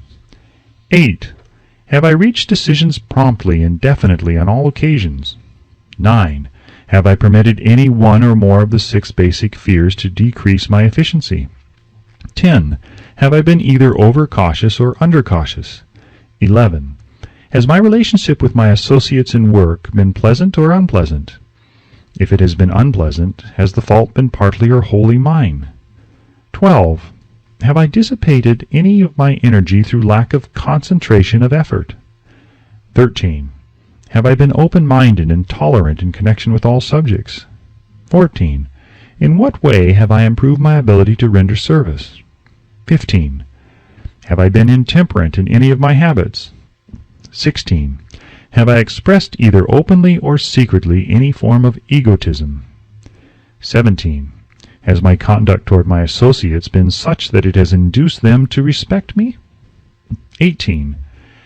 8. Have I reached decisions promptly and definitely on all occasions? 9. Have I permitted any one or more of the 6 basic fears to decrease my efficiency? 10. Have I been either overcautious or undercautious? 11. Has my relationship with my associates in work been pleasant or unpleasant? If it has been unpleasant, has the fault been partly or wholly mine? 12. Have I dissipated any of my energy through lack of concentration of effort? 13. Have I been open-minded and tolerant in connection with all subjects? 14. In what way have I improved my ability to render service? 15. Have I been intemperate in any of my habits? 16. Have I expressed either openly or secretly any form of egotism? 17. Has my conduct toward my associates been such that it has induced them to respect me? 18.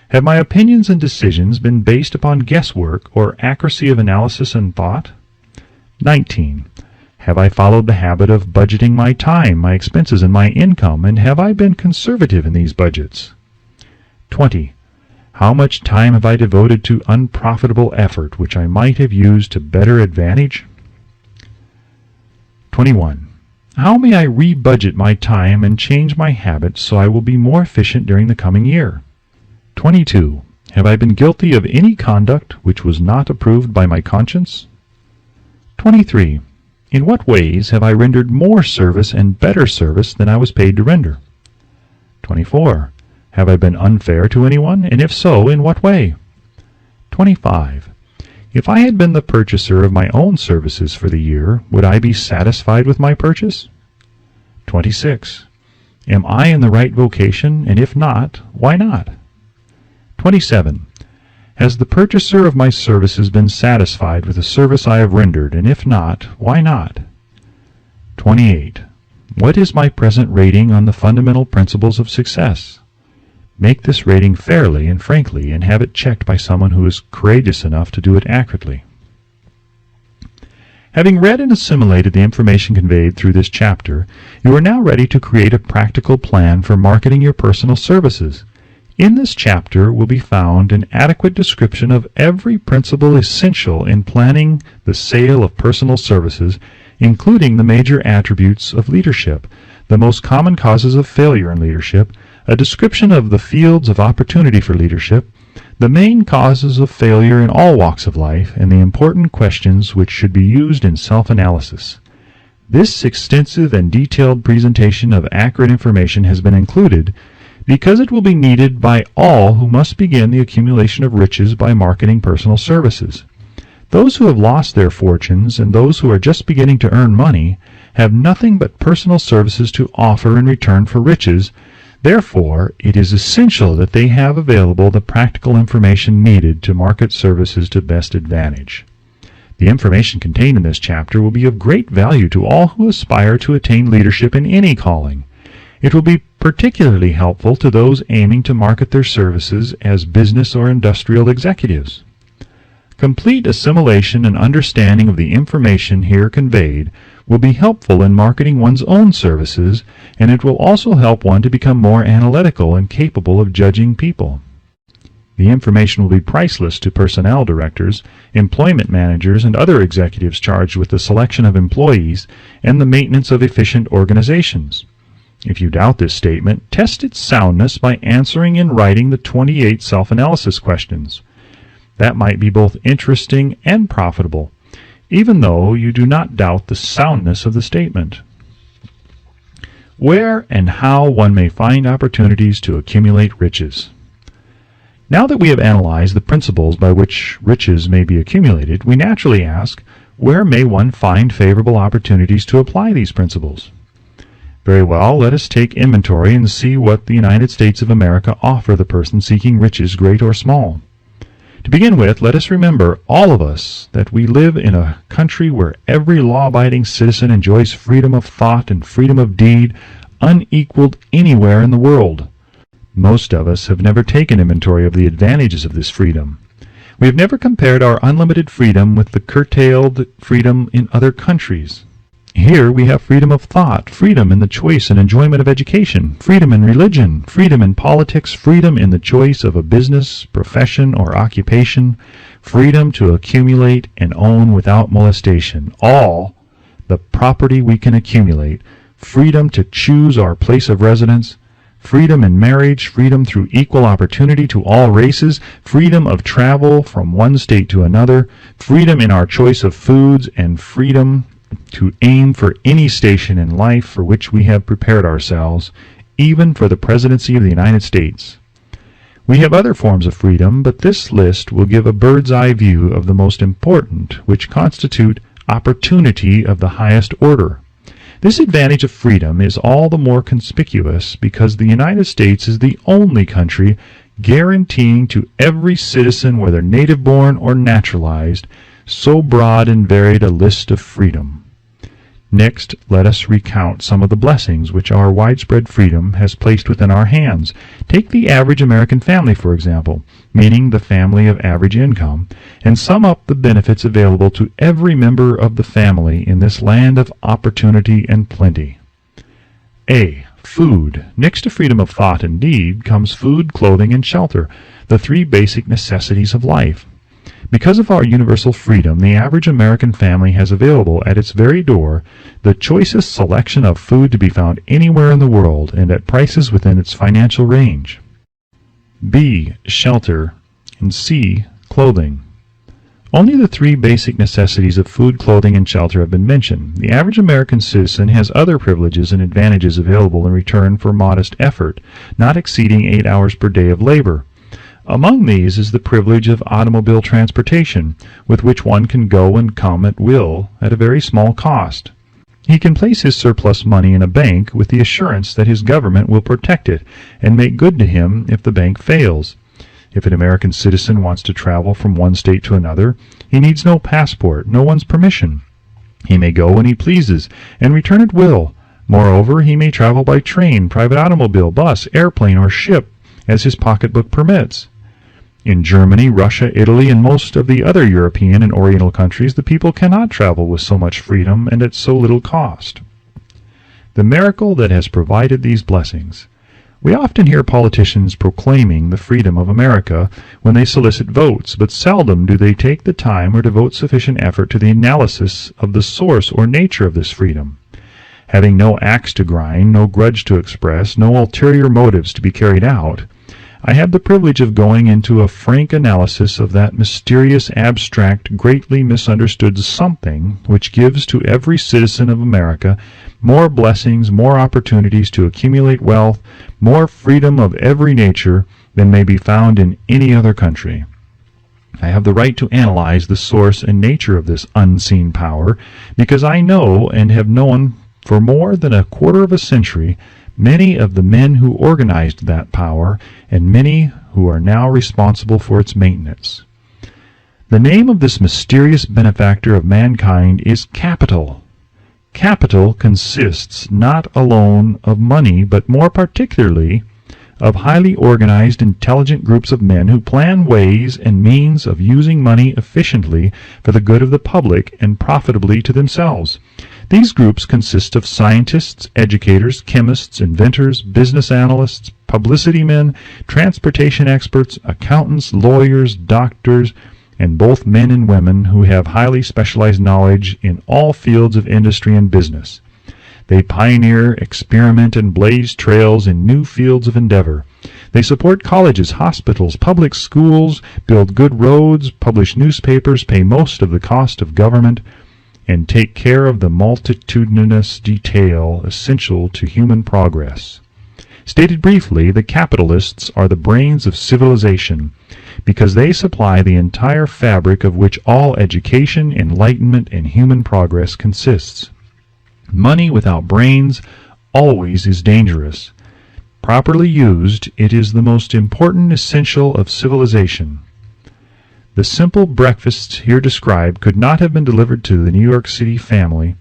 Have my opinions and decisions been based upon guesswork or accuracy of analysis and thought? 19. Have I followed the habit of budgeting my time, my expenses, and my income, and have I been conservative in these budgets? 20. How much time have I devoted to unprofitable effort which I might have used to better advantage? 21. How may I re-budget my time and change my habits so I will be more efficient during the coming year? 22. Have I been guilty of any conduct which was not approved by my conscience? 23. In what ways have I rendered more service and better service than I was paid to render? 24. Have I been unfair to anyone, and if so, in what way? 25. If I had been the purchaser of my own services for the year, would I be satisfied with my purchase? 26. Am I in the right vocation, and if not, why not? 27. Has the purchaser of my services been satisfied with the service I have rendered, and if not, why not? 28. What is my present rating on the fundamental principles of success? Make this rating fairly and frankly, and have it checked by someone who is courageous enough to do it accurately. Having read and assimilated the information conveyed through this chapter, you are now ready to create a practical plan for marketing your personal services. In this chapter will be found an adequate description of every principle essential in planning the sale of personal services, including the major attributes of leadership, the most common causes of failure in leadership, a description of the fields of opportunity for leadership, the main causes of failure in all walks of life, and the important questions which should be used in self-analysis. This extensive and detailed presentation of accurate information has been included because it will be needed by all who must begin the accumulation of riches by marketing personal services. Those who have lost their fortunes and those who are just beginning to earn money have nothing but personal services to offer in return for riches. Therefore, it is essential that they have available the practical information needed to market services to best advantage. The information contained in this chapter will be of great value to all who aspire to attain leadership in any calling. It will be particularly helpful to those aiming to market their services as business or industrial executives. Complete assimilation and understanding of the information here conveyed will be helpful in marketing one's own services, and it will also help one to become more analytical and capable of judging people. The information will be priceless to personnel directors, employment managers, and other executives charged with the selection of employees and the maintenance of efficient organizations. If you doubt this statement, test its soundness by answering in writing the 28 self-analysis questions. That might be both interesting and profitable, even though you do not doubt the soundness of the statement. Where and how one may find opportunities to accumulate riches. Now that we have analyzed the principles by which riches may be accumulated, we naturally ask, where may one find favorable opportunities to apply these principles? Very well, let us take inventory and see what the United States of America offer the person seeking riches, great or small. To begin with, let us remember, all of us, that we live in a country where every law-abiding citizen enjoys freedom of thought and freedom of deed unequaled anywhere in the world. Most of us have never taken inventory of the advantages of this freedom. We have never compared our unlimited freedom with the curtailed freedom in other countries. Here we have freedom of thought, freedom in the choice and enjoyment of education, freedom in religion, freedom in politics, freedom in the choice of a business, profession, or occupation, freedom to accumulate and own without molestation, all the property we can accumulate, freedom to choose our place of residence, freedom in marriage, freedom through equal opportunity to all races, freedom of travel from one state to another, freedom in our choice of foods, and freedom to aim for any station in life for which we have prepared ourselves, even for the presidency of the United States. We have other forms of freedom, but this list will give a bird's-eye view of the most important, which constitute opportunity of the highest order. This advantage of freedom is all the more conspicuous because the United States is the only country guaranteeing to every citizen, whether native-born or naturalized, so broad and varied a list of freedom. Next, let us recount some of the blessings which our widespread freedom has placed within our hands. Take the average American family, for example, meaning the family of average income, and sum up the benefits available to every member of the family in this land of opportunity and plenty. A. Food. Next to freedom of thought and deed comes food, clothing, and shelter, the three basic necessities of life. Because of our universal freedom, the average American family has available at its very door the choicest selection of food to be found anywhere in the world and at prices within its financial range. B. Shelter. And C. Clothing. Only the three basic necessities of food, clothing, and shelter have been mentioned. The average American citizen has other privileges and advantages available in return for modest effort, not exceeding 8 hours per day of labor. Among these is the privilege of automobile transportation, with which one can go and come at will at a very small cost. He can place his surplus money in a bank with the assurance that his government will protect it and make good to him if the bank fails. If an American citizen wants to travel from one state to another, he needs no passport, no one's permission. He may go when he pleases and return at will. Moreover, he may travel by train, private automobile, bus, airplane, or ship, as his pocketbook permits. In Germany, Russia, Italy, and most of the other European and Oriental countries, the people cannot travel with so much freedom and at so little cost. The miracle that has provided these blessings. We often hear politicians proclaiming the freedom of America when they solicit votes, but seldom do they take the time or devote sufficient effort to the analysis of the source or nature of this freedom. Having no axe to grind, no grudge to express, no ulterior motives to be carried out, I have the privilege of going into a frank analysis of that mysterious, abstract, greatly misunderstood something which gives to every citizen of America more blessings, more opportunities to accumulate wealth, more freedom of every nature than may be found in any other country. I have the right to analyze the source and nature of this unseen power because I know and have known for more than a quarter of a century many of the men who organized that power, and many who are now responsible for its maintenance. The name of this mysterious benefactor of mankind is capital. Capital consists not alone of money, but more particularly of highly organized, intelligent groups of men who plan ways and means of using money efficiently for the good of the public and profitably to themselves. These groups consist of scientists, educators, chemists, inventors, business analysts, publicity men, transportation experts, accountants, lawyers, doctors, and both men and women who have highly specialized knowledge in all fields of industry and business. They pioneer, experiment, and blaze trails in new fields of endeavor. They support colleges, hospitals, public schools, build good roads, publish newspapers, pay most of the cost of government, and take care of the multitudinous detail essential to human progress. Stated briefly, the capitalists are the brains of civilization, because they supply the entire fabric of which all education, enlightenment, and human progress consists. Money without brains always is dangerous. Properly used, it is the most important essential of civilization. The simple breakfasts here described could not have been delivered to the New York City family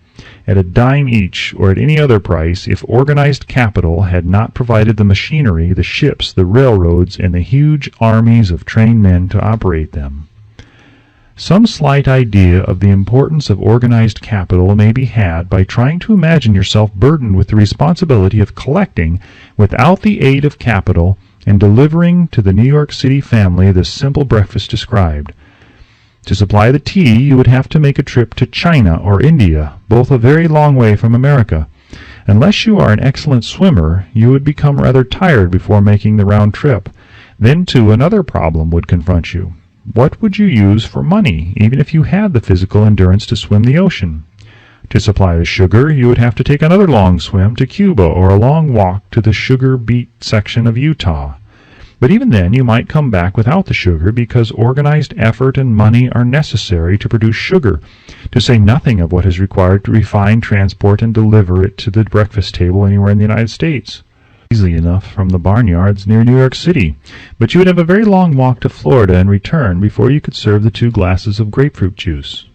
at a dime each or at any other price if organized capital had not provided the machinery, the ships, the railroads, and the huge armies of trained men to operate them. Some slight idea of the importance of organized capital may be had by trying to imagine yourself burdened with the responsibility of collecting, without the aid of capital, and delivering to the New York City family the simple breakfast described. To supply the tea, you would have to make a trip to China or India, both a very long way from America. Unless you are an excellent swimmer, you would become rather tired before making the round trip. Then, too, another problem would confront you. What would you use for money, even if you had the physical endurance to swim the ocean? To supply the sugar, you would have to take another long swim to Cuba or a long walk to the sugar-beet section of Utah. But even then, you might come back without the sugar because organized effort and money are necessary to produce sugar, to say nothing of what is required to refine, transport, and deliver it to the breakfast table anywhere in the United States. Easily enough from the barnyards near New York City, but you would have a very long walk to Florida and return before you could serve the 2 glasses of grapefruit juice.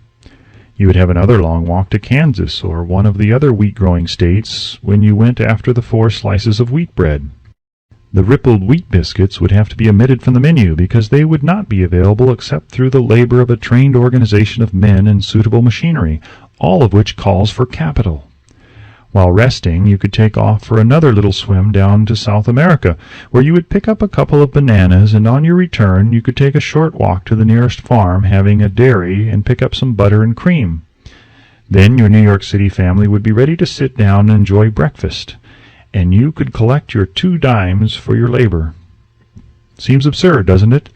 You would have another long walk to Kansas or one of the other wheat-growing states when you went after the 4 slices of wheat bread. The rippled wheat biscuits would have to be omitted from the menu because they would not be available except through the labor of a trained organization of men and suitable machinery, all of which calls for capital. While resting, you could take off for another little swim down to South America, where you would pick up a couple of bananas, and on your return you could take a short walk to the nearest farm having a dairy and pick up some butter and cream. Then your New York City family would be ready to sit down and enjoy breakfast, and you could collect your 2 dimes for your labor. Seems absurd, doesn't it?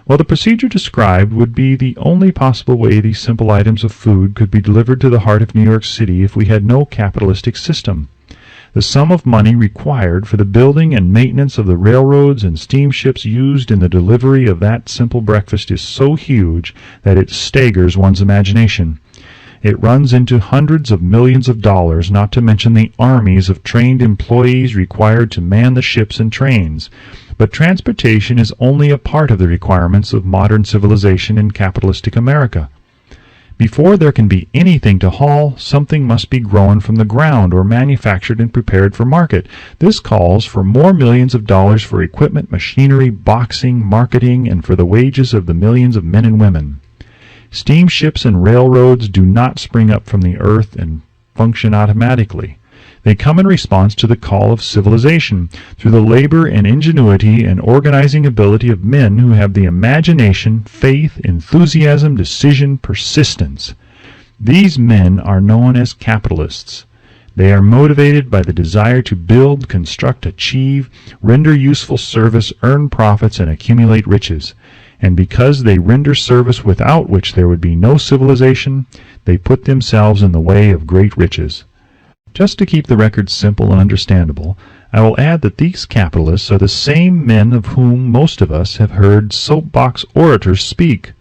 Well, the procedure described would be the only possible way these simple items of food could be delivered to the heart of New York City if we had no capitalistic system. The sum of money required for the building and maintenance of the railroads and steamships used in the delivery of that simple breakfast is so huge that it staggers one's imagination. It runs into hundreds of millions of dollars, not to mention the armies of trained employees required to man the ships and trains. But transportation is only a part of the requirements of modern civilization in capitalistic America. Before there can be anything to haul, something must be grown from the ground or manufactured and prepared for market. This calls for more millions of dollars for equipment, machinery, boxing, marketing, and for the wages of the millions of men and women. Steamships and railroads do not spring up from the earth and function automatically. They come in response to the call of civilization, through the labor and ingenuity and organizing ability of men who have the imagination, faith, enthusiasm, decision, persistence. These men are known as capitalists. They are motivated by the desire to build, construct, achieve, render useful service, earn profits, and accumulate riches. And because they render service without which there would be no civilization, they put themselves in the way of great riches. Just to keep the record simple and understandable, I will add that these capitalists are the same men of whom most of us have heard soapbox orators speak.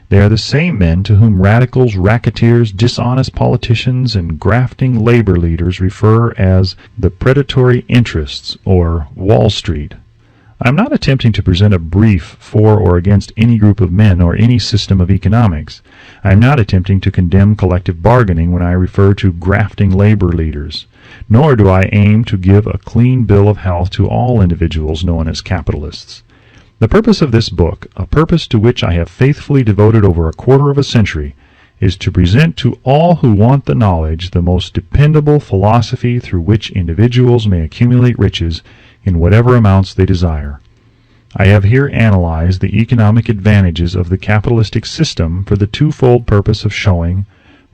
They are the same men to whom radicals, racketeers, dishonest politicians, and grafting labor leaders refer as the predatory interests, or Wall Street. I am not attempting to present a brief for or against any group of men or any system of economics. I am not attempting to condemn collective bargaining when I refer to grafting labor leaders. Nor do I aim to give a clean bill of health to all individuals known as capitalists. The purpose of this book, a purpose to which I have faithfully devoted over a quarter of a century, is to present to all who want the knowledge the most dependable philosophy through which individuals may accumulate riches in whatever amounts they desire. I have here analyzed the economic advantages of the capitalistic system for the twofold purpose of showing,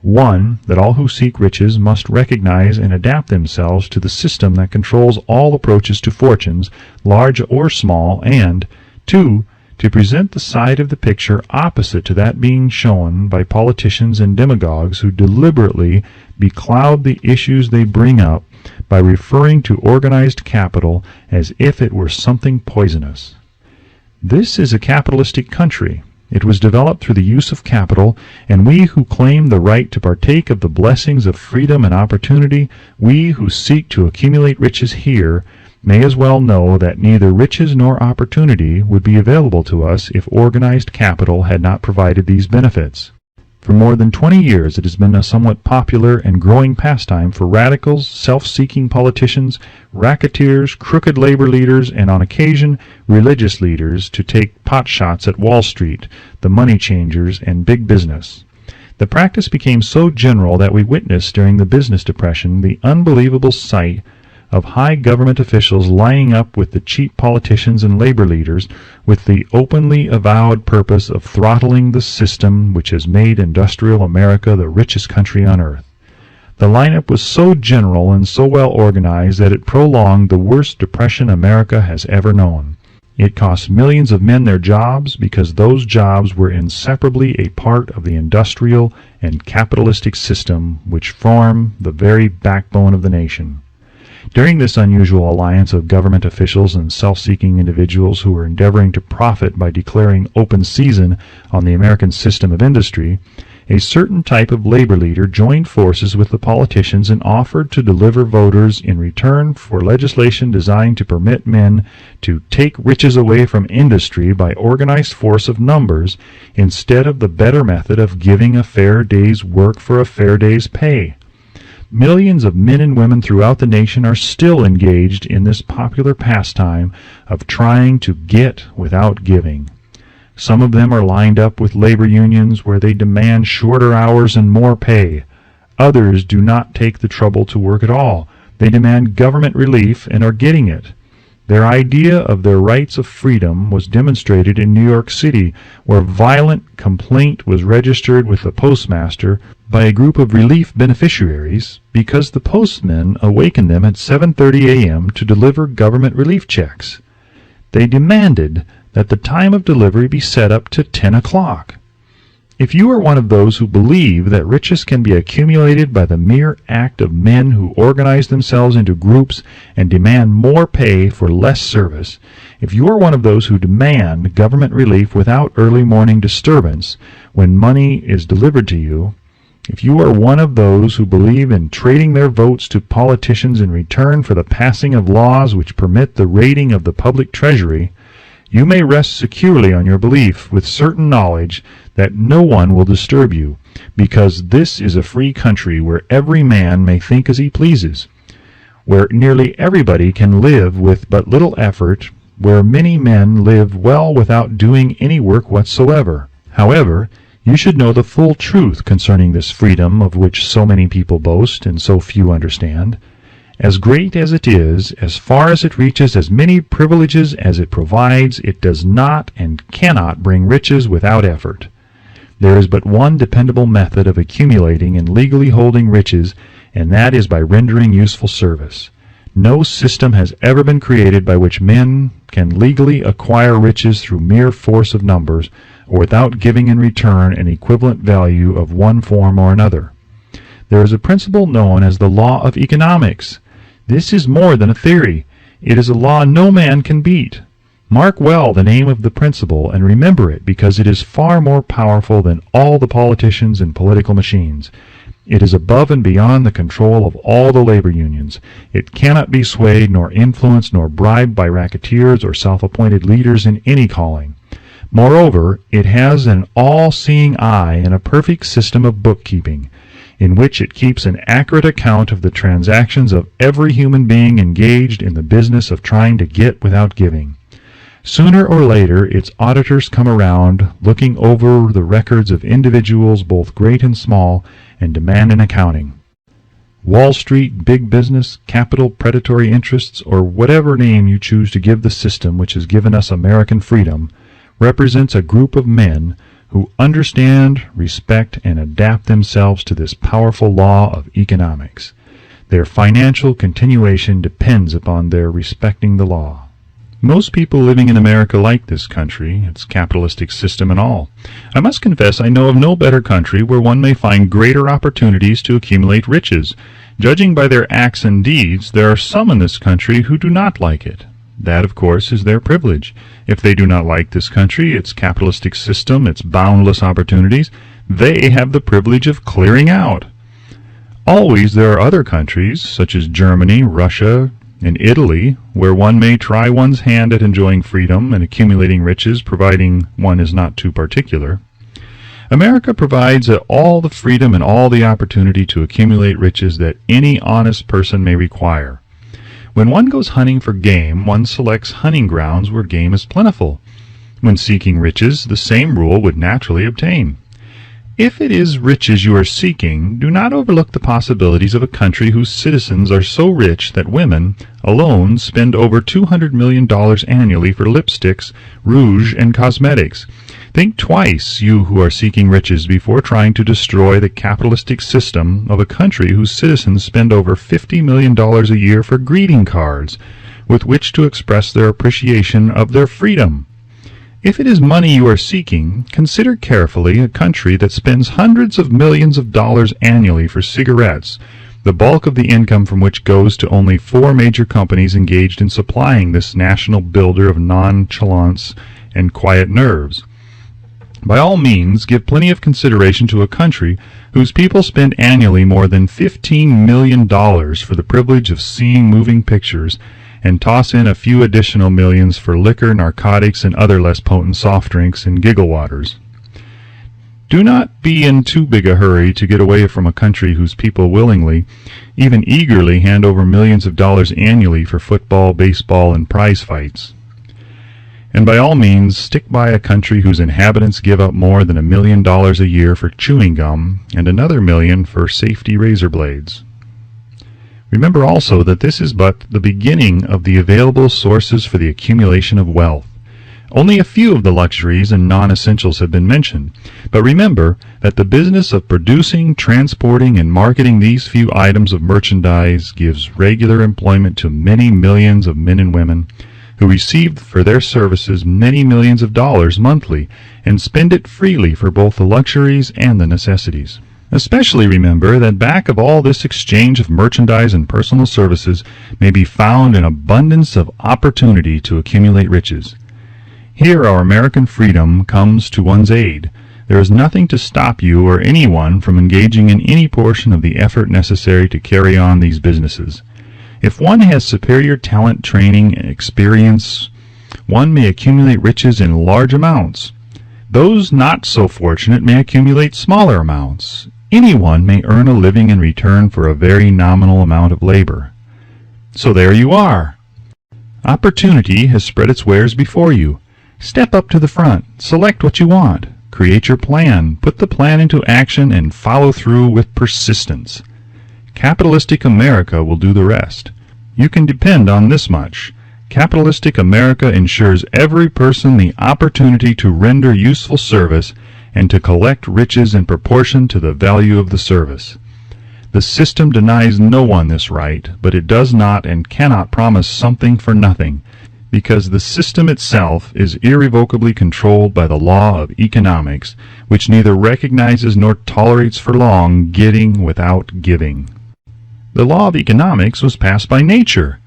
1. That all who seek riches must recognize and adapt themselves to the system that controls all approaches to fortunes, large or small, and 2. To present the side of the picture opposite to that being shown by politicians and demagogues who deliberately becloud the issues they bring up by referring to organized capital as if it were something poisonous. This is a capitalistic country. It was developed through the use of capital, and we who claim the right to partake of the blessings of freedom and opportunity, we who seek to accumulate riches here, may as well know that neither riches nor opportunity would be available to us if organized capital had not provided these benefits. For more than 20 years it has been a somewhat popular and growing pastime for radicals, self-seeking politicians, racketeers, crooked labor leaders, and on occasion religious leaders to take potshots at Wall Street, the money changers, and big business. The practice became so general that we witnessed during the business depression the unbelievable sight of high government officials lining up with the cheap politicians and labor leaders with the openly avowed purpose of throttling the system which has made industrial America the richest country on earth. The lineup was so general and so well organized that it prolonged the worst depression America has ever known. It cost millions of men their jobs because those jobs were inseparably a part of the industrial and capitalistic system which form the very backbone of the nation. During this unusual alliance of government officials and self-seeking individuals who were endeavoring to profit by declaring open season on the American system of industry, a certain type of labor leader joined forces with the politicians and offered to deliver voters in return for legislation designed to permit men to take riches away from industry by organized force of numbers instead of the better method of giving a fair day's work for a fair day's pay. Millions of men and women throughout the nation are still engaged in this popular pastime of trying to get without giving. Some of them are lined up with labor unions where they demand shorter hours and more pay. Others do not take the trouble to work at all. They demand government relief and are getting it. Their idea of their rights of freedom was demonstrated in New York City, where violent complaint was registered with the postmaster by a group of relief beneficiaries because the postmen awakened them at 7:30 a.m. to deliver government relief checks. They demanded that the time of delivery be set up to 10 o'clock. If you are one of those who believe that riches can be accumulated by the mere act of men who organize themselves into groups and demand more pay for less service, if you are one of those who demand government relief without early morning disturbance when money is delivered to you, if you are one of those who believe in trading their votes to politicians in return for the passing of laws which permit the raiding of the public treasury, you may rest securely on your belief with certain knowledge that no one will disturb you, because this is a free country where every man may think as he pleases, where nearly everybody can live with but little effort, where many men live well without doing any work whatsoever. However, you should know the full truth concerning this freedom of which so many people boast and so few understand. As great as it is, as far as it reaches as many privileges as it provides, it does not and cannot bring riches without effort. There is but one dependable method of accumulating and legally holding riches, and that is by rendering useful service. No system has ever been created by which men can legally acquire riches through mere force of numbers, or without giving in return an equivalent value of one form or another. There is a principle known as the law of economics. This is more than a theory. It is a law no man can beat. Mark well the name of the principle and remember it, because it is far more powerful than all the politicians and political machines. It is above and beyond the control of all the labor unions. It cannot be swayed nor influenced nor bribed by racketeers or self-appointed leaders in any calling. Moreover, it has an all-seeing eye and a perfect system of bookkeeping, in which it keeps an accurate account of the transactions of every human being engaged in the business of trying to get without giving. Sooner or later its auditors come around, looking over the records of individuals both great and small, and demand an accounting. Wall Street, big business, capital, predatory interests, or whatever name you choose to give the system which has given us American freedom, represents a group of men who understand, respect, and adapt themselves to this powerful law of economics. Their financial continuation depends upon their respecting the law. Most people living in America like this country, its capitalistic system and all. I must confess I know of no better country where one may find greater opportunities to accumulate riches. Judging by their acts and deeds, there are some in this country who do not like it. That, of course, is their privilege. If they do not like this country, its capitalistic system, its boundless opportunities, they have the privilege of clearing out. Always there are other countries, such as Germany, Russia, In Italy, where one may try one's hand at enjoying freedom and accumulating riches providing one is not too particular, America provides all the freedom and all the opportunity to accumulate riches that any honest person may require. When one goes hunting for game, one selects hunting grounds where game is plentiful. When seeking riches, the same rule would naturally obtain. If it is riches you are seeking, do not overlook the possibilities of a country whose citizens are so rich that women alone spend over $200 million annually for lipsticks, rouge, and cosmetics. Think twice, you who are seeking riches, before trying to destroy the capitalistic system of a country whose citizens spend over $50 million a year for greeting cards, with which to express their appreciation of their freedom. If it is money you are seeking, consider carefully a country that spends hundreds of millions of dollars annually for cigarettes, the bulk of the income from which goes to only 4 major companies engaged in supplying this national builder of nonchalance and quiet nerves. By all means, give plenty of consideration to a country whose people spend annually more than $15 million for the privilege of seeing moving pictures, and toss in a few additional millions for liquor, narcotics, and other less potent soft drinks and giggle waters. Do not be in too big a hurry to get away from a country whose people willingly, even eagerly, hand over millions of dollars annually for football, baseball, and prize fights. And by all means, stick by a country whose inhabitants give up more than $1 million a year for chewing gum and another $1 million for safety razor blades. Remember also that this is but the beginning of the available sources for the accumulation of wealth. Only a few of the luxuries and non-essentials have been mentioned, but remember that the business of producing, transporting, and marketing these few items of merchandise gives regular employment to many millions of men and women who receive for their services many millions of dollars monthly and spend it freely for both the luxuries and the necessities. Especially remember that back of all this exchange of merchandise and personal services may be found an abundance of opportunity to accumulate riches. Here our American freedom comes to one's aid. There is nothing to stop you or anyone from engaging in any portion of the effort necessary to carry on these businesses. If one has superior talent, training, and experience, one may accumulate riches in large amounts. Those not so fortunate may accumulate smaller amounts. Anyone may earn a living in return for a very nominal amount of labor. So there you are. Opportunity has spread its wares before you. Step up to the front, select what you want, create your plan, put the plan into action, and follow through with persistence. Capitalistic America will do the rest. You can depend on this much. Capitalistic America ensures every person the opportunity to render useful service and to collect riches in proportion to the value of the service. The system denies no one this right, but it does not and cannot promise something for nothing, because the system itself is irrevocably controlled by the law of economics, which neither recognizes nor tolerates for long getting without giving. The law of economics was passed by nature.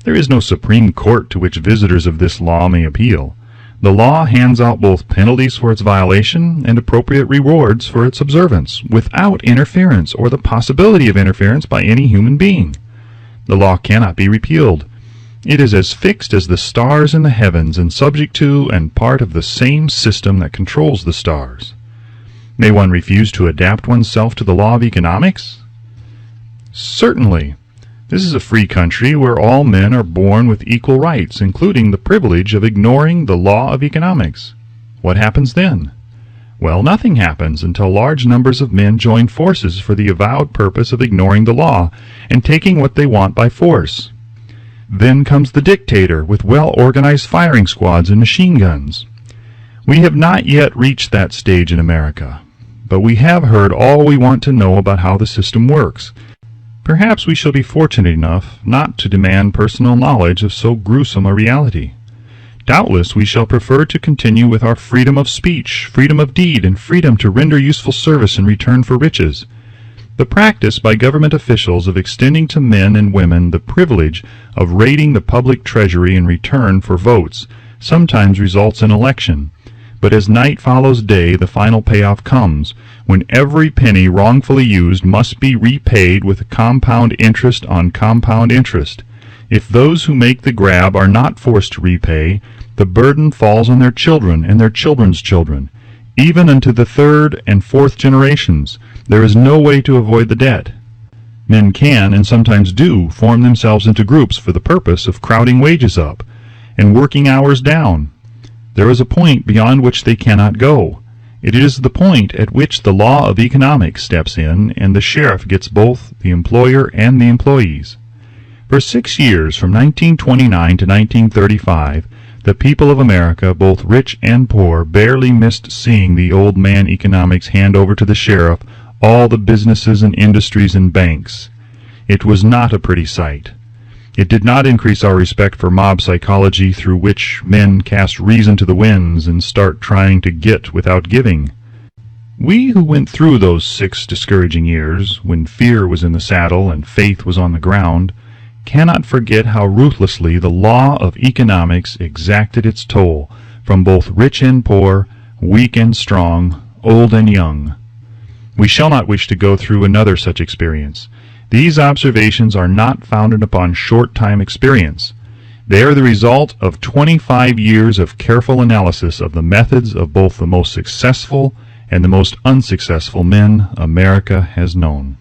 There is no Supreme Court to which visitors of this law may appeal. The law hands out both penalties for its violation and appropriate rewards for its observance, without interference or the possibility of interference by any human being. The law cannot be repealed. It is as fixed as the stars in the heavens and subject to and part of the same system that controls the stars. May one refuse to adapt oneself to the law of economics? Certainly. This is a free country where all men are born with equal rights, including the privilege of ignoring the law of economics. What happens then? Well, nothing happens until large numbers of men join forces for the avowed purpose of ignoring the law and taking what they want by force. Then comes the dictator with well-organized firing squads and machine guns. We have not yet reached that stage in America, but we have heard all we want to know about how the system works. Perhaps we shall be fortunate enough not to demand personal knowledge of so gruesome a reality. Doubtless we shall prefer to continue with our freedom of speech, freedom of deed, and freedom to render useful service in return for riches. The practice by government officials of extending to men and women the privilege of raiding the public treasury in return for votes sometimes results in election. But as night follows day, the final payoff comes, when every penny wrongfully used must be repaid with compound interest on compound interest. If those who make the grab are not forced to repay, the burden falls on their children and their children's children. Even unto the third and fourth generations, there is no way to avoid the debt. Men can, and sometimes do, form themselves into groups for the purpose of crowding wages up and working hours down. There is a point beyond which they cannot go. It is the point at which the law of economics steps in, and the sheriff gets both the employer and the employees. For 6 years, from 1929 to 1935, the people of America, both rich and poor, barely missed seeing the old man economics hand over to the sheriff all the businesses and industries and banks. It was not a pretty sight. It did not increase our respect for mob psychology, through which men cast reason to the winds and start trying to get without giving. We who went through those 6 discouraging years, when fear was in the saddle and faith was on the ground, cannot forget how ruthlessly the law of economics exacted its toll from both rich and poor, weak and strong, old and young. We shall not wish to go through another such experience. These observations are not founded upon short-time experience. They are the result of 25 years of careful analysis of the methods of both the most successful and the most unsuccessful men America has known.